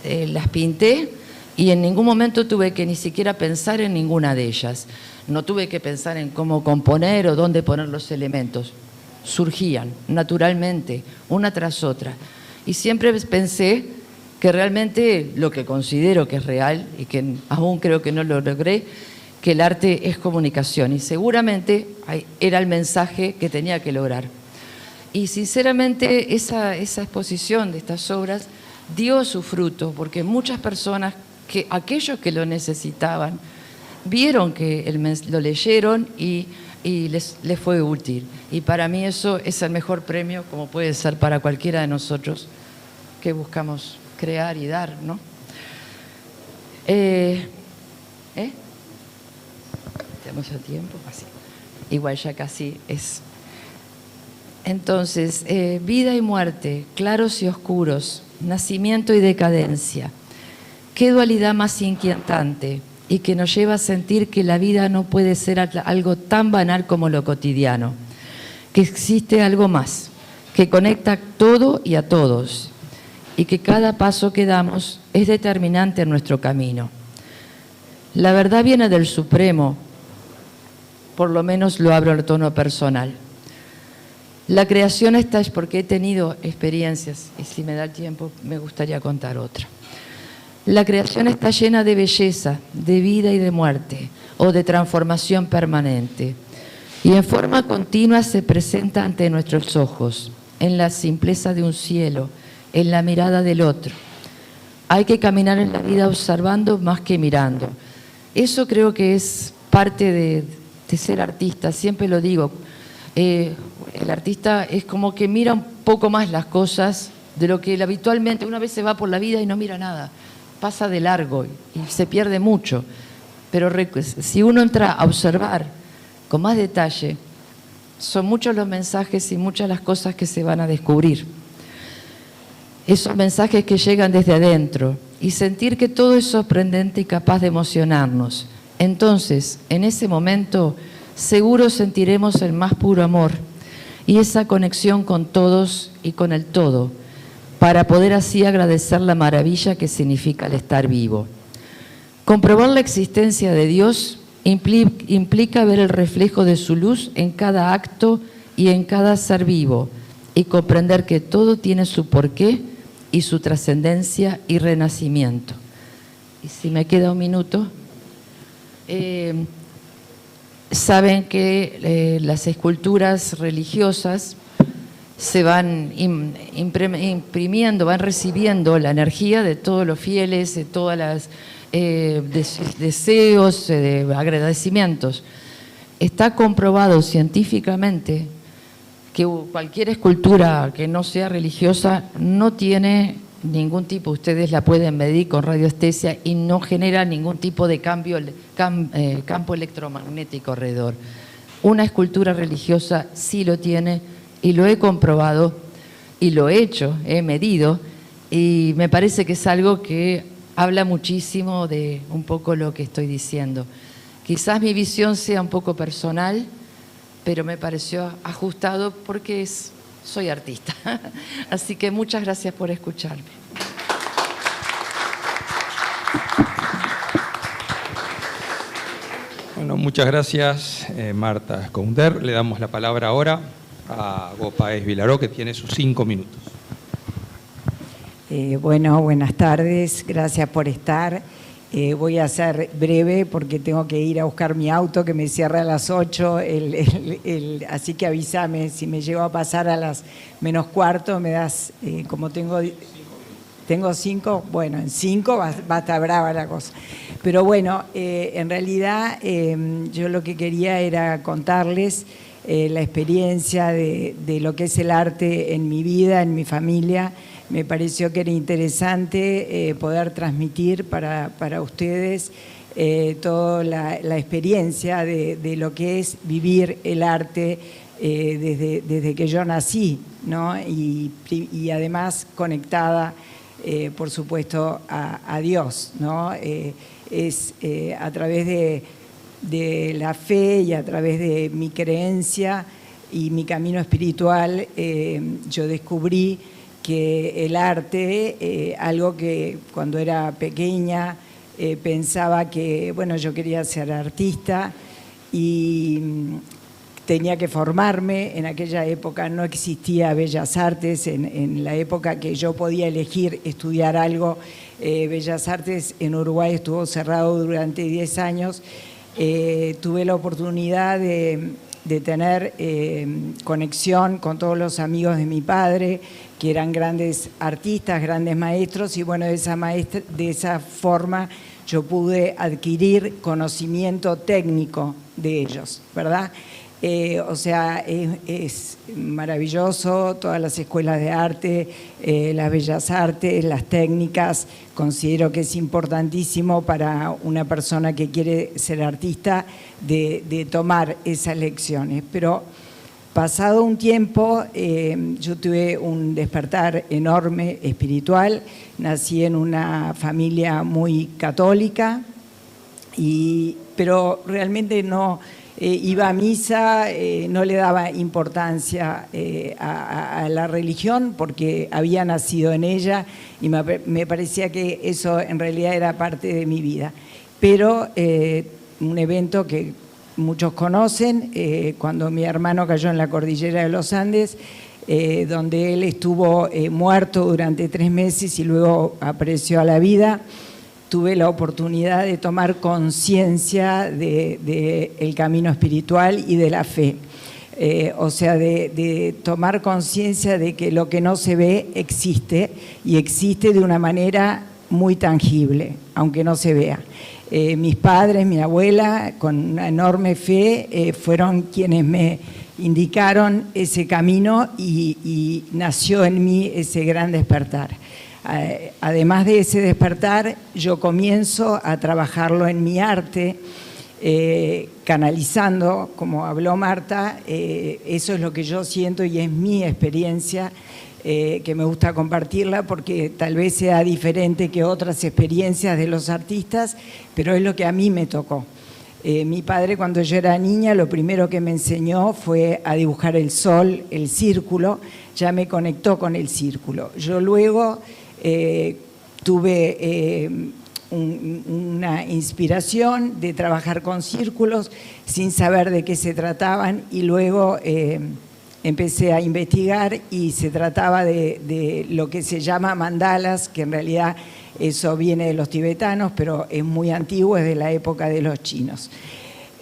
las pinté, y en ningún momento tuve que ni siquiera pensar en ninguna de ellas. No tuve que pensar en cómo componer o dónde poner los elementos. Surgían naturalmente, una tras otra. Y siempre pensé que realmente lo que considero que es real, y que aún creo que no lo logré, que el arte es comunicación. Y seguramente era el mensaje que tenía que lograr. Y sinceramente esa exposición de estas obras dio su fruto, porque muchas personas, aquellos que lo necesitaban, vieron que lo leyeron y les fue útil. Y para mí eso es el mejor premio, como puede ser para cualquiera de nosotros que buscamos crear y dar, ¿no? ¿Tenemos ya tiempo? Así. Igual ya casi es. Entonces, vida y muerte, claros y oscuros, nacimiento y decadencia. Qué dualidad más inquietante y que nos lleva a sentir que la vida no puede ser algo tan banal como lo cotidiano, que existe algo más, que conecta todo y a todos, y que cada paso que damos es determinante en nuestro camino. La verdad viene del Supremo, por lo menos lo abro al tono personal. La creación está es porque he tenido experiencias, y si me da el tiempo me gustaría contar otra. La creación está llena de belleza, de vida y de muerte, o de transformación permanente, y en forma continua se presenta ante nuestros ojos, en la simpleza de un cielo, en la mirada del otro. Hay que caminar en la vida observando más que mirando. Eso creo que es parte de ser artista, siempre lo digo. El artista es como que mira un poco más las cosas de lo que él habitualmente, una vez se va por la vida y no mira nada, pasa de largo y se pierde mucho. Pero si uno entra a observar con más detalle, son muchos los mensajes y muchas las cosas que se van a descubrir. Esos mensajes que llegan desde adentro y sentir que todo es sorprendente y capaz de emocionarnos. Entonces, en ese momento, seguro sentiremos el más puro amor y esa conexión con todos y con el todo, para poder así agradecer la maravilla que significa el estar vivo. Comprobar la existencia de Dios implica ver el reflejo de su luz en cada acto y en cada ser vivo, y comprender que todo tiene su porqué y su trascendencia y renacimiento. Y si me queda un minuto, saben que las esculturas religiosas se van imprimiendo, van recibiendo la energía de todos los fieles, de todas las deseos, de agradecimientos. Está comprobado científicamente que cualquier escultura que no sea religiosa no tiene ningún tipo, ustedes la pueden medir con radiestesia, y no genera ningún tipo de campo electromagnético alrededor. Una escultura religiosa sí lo tiene, y lo he comprobado, y lo he hecho, he medido, y me parece que es algo que habla muchísimo de un poco lo que estoy diciendo. Quizás mi visión sea un poco personal, pero me pareció ajustado porque soy artista. Así que muchas gracias por escucharme. Bueno, muchas gracias, Marta Escounder. Le damos la palabra ahora a Hugo Páez Vilaró, que tiene sus 5 minutos. Bueno, buenas tardes, gracias por estar. Voy a ser breve porque tengo que ir a buscar mi auto que me cierra a las 8, así que avísame si me llego a pasar a las -15, me das, como tengo 5, bueno, en 5 va a estar brava la cosa. Pero bueno, en realidad yo lo que quería era contarles la experiencia de lo que es el arte en mi vida, en mi familia. Me pareció que era interesante poder transmitir para ustedes toda la experiencia de lo que es vivir el arte desde que yo nací, ¿no? Y además conectada, por supuesto, a Dios, ¿no? Es a través de la fe y a través de mi creencia y mi camino espiritual, yo descubrí que el arte, algo que cuando era pequeña pensaba que, bueno, yo quería ser artista y tenía que formarme. En aquella época no existía Bellas Artes, en la época que yo podía elegir estudiar algo, Bellas Artes en Uruguay estuvo cerrado durante 10 años. Tuve la oportunidad de tener conexión con todos los amigos de mi padre, que eran grandes artistas, grandes maestros, y bueno, de esa forma yo pude adquirir conocimiento técnico de ellos, ¿verdad? O sea, es maravilloso, todas las escuelas de arte, las bellas artes, las técnicas. Considero que es importantísimo para una persona que quiere ser artista de tomar esas lecciones. Pero pasado un tiempo, yo tuve un despertar enorme espiritual. Nací en una familia muy católica, pero realmente no iba a misa, no le daba importancia a la religión porque había nacido en ella y me parecía que eso en realidad era parte de mi vida. Pero un evento que muchos conocen, cuando mi hermano cayó en la cordillera de los Andes, donde él estuvo muerto durante 3 meses y luego apareció a la vida, tuve la oportunidad de tomar conciencia del camino espiritual y de la fe. O sea, de tomar conciencia de que lo que no se ve existe, y existe de una manera muy tangible, aunque no se vea. Mis padres, mi abuela, con una enorme fe, fueron quienes me indicaron ese camino y nació en mí ese gran despertar. Además de ese despertar, yo comienzo a trabajarlo en mi arte, canalizando, como habló Marta. Eso es lo que yo siento y es mi experiencia, que me gusta compartirla porque tal vez sea diferente que otras experiencias de los artistas, pero es lo que a mí me tocó. Mi padre, cuando yo era niña, lo primero que me enseñó fue a dibujar el sol, el círculo. Ya me conectó con el círculo. Yo luego tuve una inspiración de trabajar con círculos sin saber de qué se trataban, y luego empecé a investigar y se trataba de lo que se llama mandalas, que en realidad eso viene de los tibetanos, pero es muy antiguo, es de la época de los chinos.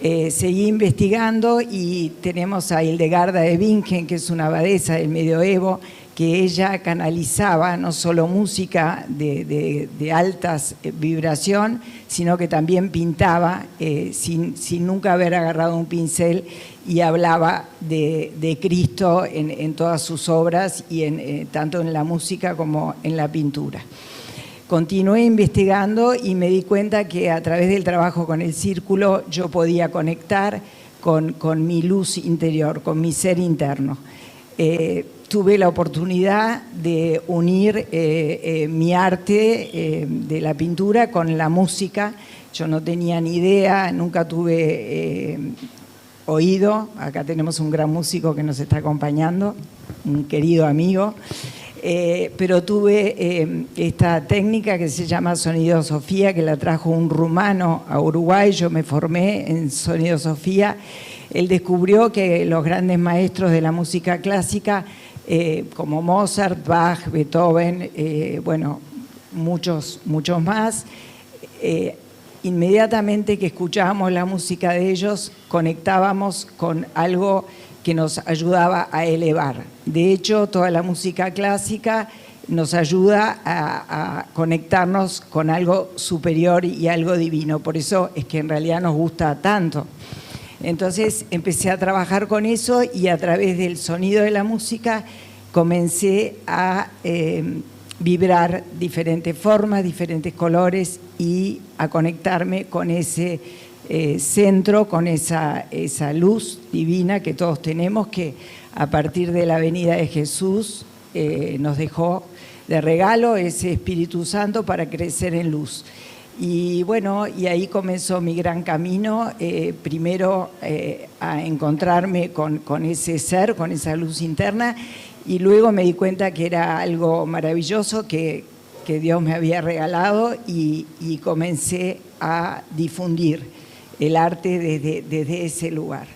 Seguí investigando y tenemos a Hildegarda de Bingen, que es una abadesa del medioevo, que ella canalizaba no solo música de altas vibración, sino que también pintaba sin nunca haber agarrado un pincel, y hablaba de Cristo en todas sus obras, y tanto en la música como en la pintura. Continué investigando y me di cuenta que a través del trabajo con el círculo yo podía conectar con mi luz interior, con mi ser interno. Tuve la oportunidad de unir mi arte de la pintura con la música. Yo no tenía ni idea, nunca tuve oído. Acá tenemos un gran músico que nos está acompañando, un querido amigo. Pero tuve esta técnica que se llama Sonidosofía, que la trajo un rumano a Uruguay. Yo me formé en Sonidosofía. Él descubrió que los grandes maestros de la música clásica, como Mozart, Bach, Beethoven, bueno, muchos más, inmediatamente que escuchábamos la música de ellos, conectábamos con algo que nos ayudaba a elevar. De hecho, toda la música clásica nos ayuda a conectarnos con algo superior y algo divino. Por eso es que en realidad nos gusta tanto. Entonces empecé a trabajar con eso, y a través del sonido de la música comencé a vibrar diferentes formas, diferentes colores, y a conectarme con ese centro, con esa luz divina que todos tenemos, que a partir de la venida de Jesús, nos dejó de regalo ese Espíritu Santo para crecer en luz. Y bueno, y ahí comenzó mi gran camino, primero a encontrarme con ese ser, con esa luz interna, y luego me di cuenta que era algo maravilloso que Dios me había regalado y comencé a difundir el arte desde ese lugar,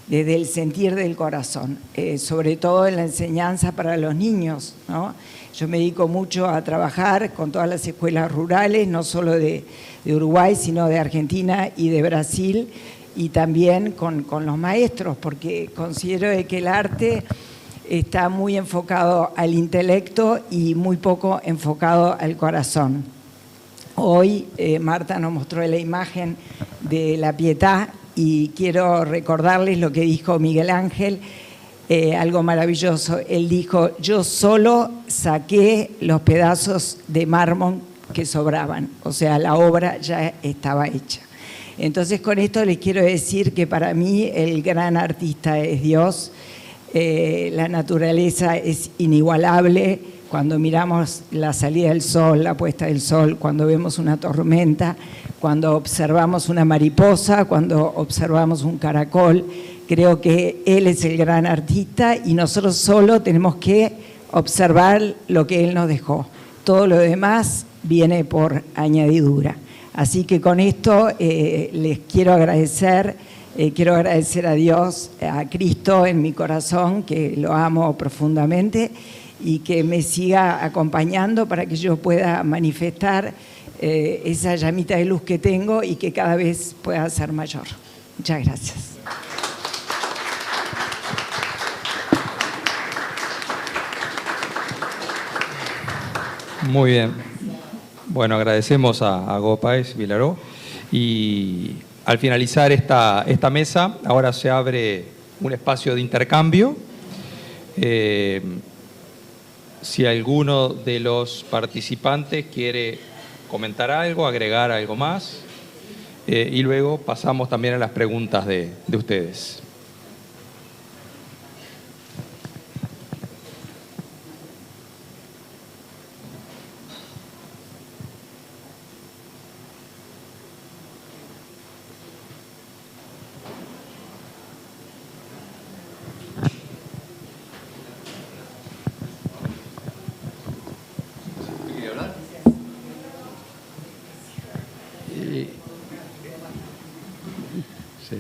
desde el sentir del corazón, sobre todo en la enseñanza para los niños, ¿no? Yo me dedico mucho a trabajar con todas las escuelas rurales, no solo de Uruguay, sino de Argentina y de Brasil, y también con los maestros, porque considero que el arte está muy enfocado al intelecto y muy poco enfocado al corazón. Hoy Marta nos mostró la imagen de la Pietà y quiero recordarles lo que dijo Miguel Ángel, algo maravilloso. Él dijo: yo solo saqué los pedazos de mármol que sobraban, o sea, la obra ya estaba hecha. Entonces, con esto les quiero decir que para mí el gran artista es Dios. La naturaleza es inigualable. Cuando miramos la salida del sol, la puesta del sol, cuando vemos una tormenta, cuando observamos una mariposa, cuando observamos un caracol, creo que Él es el gran artista y nosotros solo tenemos que observar lo que Él nos dejó. Todo lo demás viene por añadidura. Así que con esto les quiero agradecer a Dios, a Cristo en mi corazón, que lo amo profundamente, y que me siga acompañando para que yo pueda manifestar esa llamita de luz que tengo y que cada vez pueda ser mayor. Muchas gracias. Muy bien. Bueno, agradecemos a Ago Páez Vilaró, y al finalizar esta mesa, ahora se abre un espacio de intercambio. Si alguno de los participantes quiere comentar algo, agregar algo más, y luego pasamos también a las preguntas de ustedes.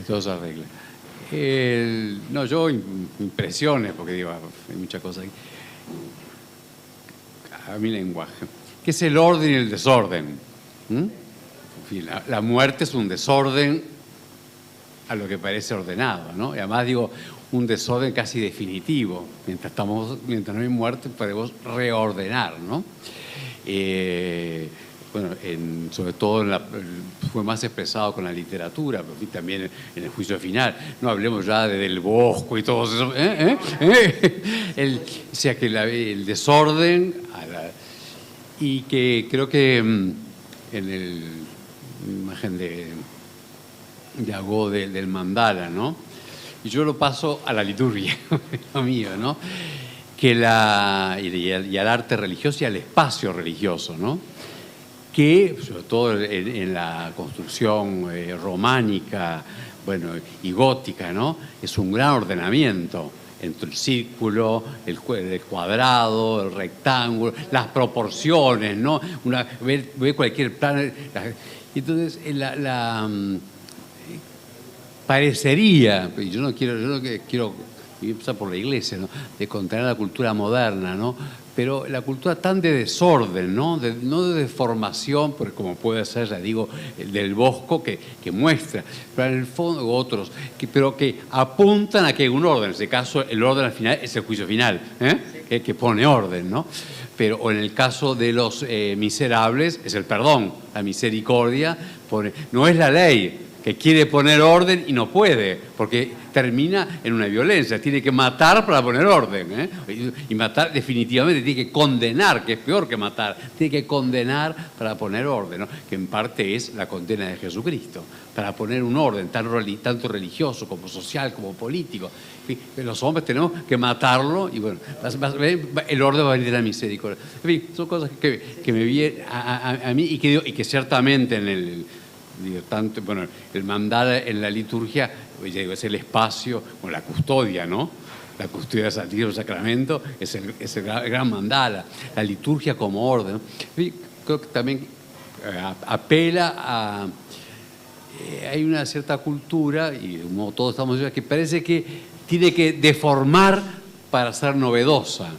Todo se arregla. No, yo impresiones, porque digo, hay muchas cosas aquí. A mi lenguaje. ¿Qué es el orden y el desorden? En fin, la muerte es un desorden a lo que parece ordenado, ¿no? Y además digo, un desorden casi definitivo. Mientras no hay muerte, podemos reordenar, ¿no? Bueno, sobre todo fue más expresado con la literatura, pero también en el juicio final. No hablemos ya Del Bosco y todo eso. O sea, que el desorden, y que creo que en la imagen de Ago del mandala, ¿no? Y yo lo paso a la liturgia, lo mío, ¿no? Y al arte religioso y al espacio religioso, ¿no? Que, sobre todo en la construcción románica, bueno, y gótica, ¿no? Es un gran ordenamiento entre el círculo, el cuadrado, el rectángulo, las proporciones, ¿no? Ver cualquier plan. Entonces, parecería, yo no quiero empezar por la iglesia, ¿no? De contener la cultura moderna, ¿no? Pero la cultura tan de desorden, ¿no? No de deformación, porque como puede ser, ya digo, Del Bosco, que muestra, pero en el fondo otros, pero que apuntan a que hay un orden. En este caso, el orden al final es el juicio final, que pone orden, ¿no? Pero o en el caso de los miserables es el perdón, la misericordia, no es la ley, que quiere poner orden y no puede, porque termina en una violencia. Tiene que matar para poner orden, ¿eh? Y matar definitivamente tiene que condenar, que es peor que matar. Tiene que condenar para poner orden, ¿no? Que en parte es la condena de Jesucristo, para poner un orden tanto religioso como social como político. En fin, los hombres tenemos que matarlo y bueno, el orden va a venir de la misericordia. En fin, son cosas que me vienen a mí y que ciertamente en el mandala en la liturgia es el espacio, la custodia, ¿no? La custodia del Santísimo Sacramento es el gran mandala, la liturgia como orden, ¿no? Y creo que también apela a... hay una cierta cultura, y como todos estamos diciendo, que parece que tiene que deformar para ser novedosa.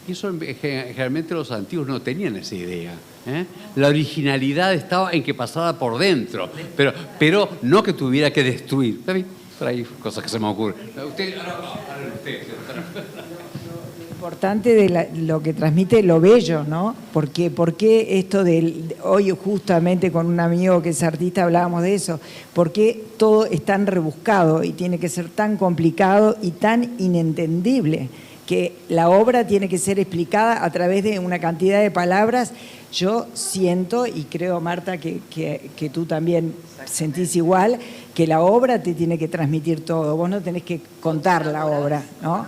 Y eso generalmente los antiguos no tenían esa idea. La originalidad estaba en que pasara por dentro, pero no que tuviera que destruir. Por ahí cosas que se me ocurren. Usted. Lo importante de lo que transmite lo bello, ¿no? Porque esto hoy justamente con un amigo que es artista hablábamos de eso, ¿por qué todo es tan rebuscado y tiene que ser tan complicado y tan inentendible? Que la obra tiene que ser explicada a través de una cantidad de palabras. Yo siento, y creo, Marta, que tú también sentís igual, que la obra te tiene que transmitir todo. Vos no tenés que contar la obra, ¿no?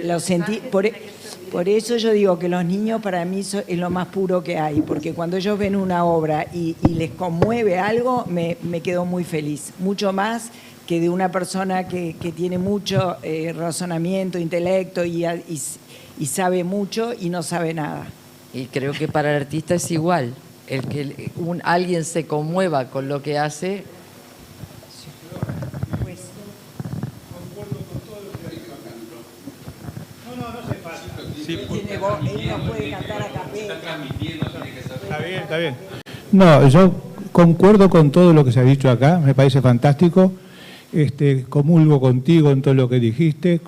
Lo sentí, por eso yo digo que los niños para mí es lo más puro que hay, porque cuando ellos ven una obra y les conmueve algo, me quedo muy feliz. Mucho más que de una persona que tiene mucho razonamiento, intelecto y sabe mucho y no sabe nada. Y creo que para el artista es igual. El que alguien se conmueva con lo que hace. Pues, concuerdo con todo lo que ha dicho acá. No se pasa. Él no puede cantar a capela. Está bien. No, yo concuerdo con todo lo que se ha dicho acá, me parece fantástico. Comulgo contigo en todo lo que dijiste,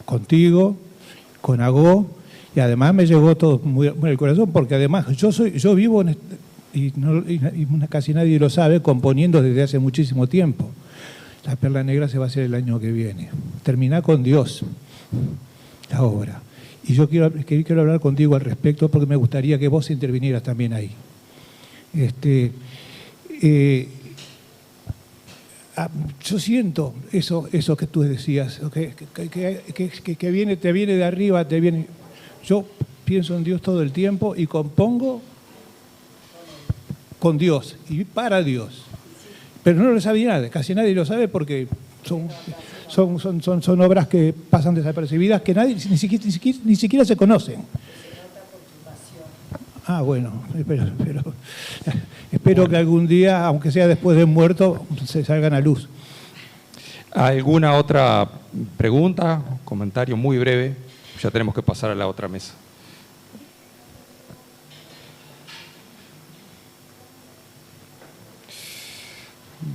contigo, con Agó, y además me llegó todo muy al corazón, porque además yo vivo, y casi nadie lo sabe, componiendo desde hace muchísimo tiempo. La Perla Negra se va a hacer el año que viene. Terminá con Dios la obra. Y yo quiero hablar contigo al respecto, porque me gustaría que vos intervinieras también ahí. Yo siento eso que tú decías, que viene, te viene de arriba, te viene. Yo pienso en Dios todo el tiempo y compongo con Dios y para Dios. Pero no lo sabe nadie, casi nadie lo sabe porque son obras que pasan desapercibidas, que nadie ni siquiera se conocen. Ah, bueno, espero que algún día, aunque sea después de muerto, se salgan a luz. ¿Alguna otra pregunta? Comentario muy breve. Ya tenemos que pasar a la otra mesa.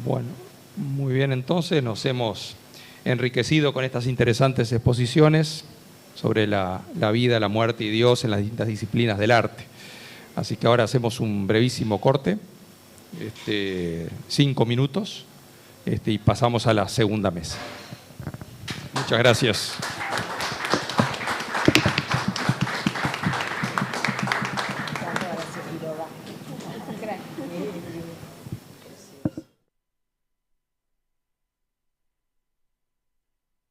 Bueno, muy bien, entonces nos hemos enriquecido con estas interesantes exposiciones sobre la vida, la muerte y Dios en las distintas disciplinas del arte. Así que ahora hacemos un brevísimo corte, 5 minutos, y pasamos a la segunda mesa. Muchas gracias.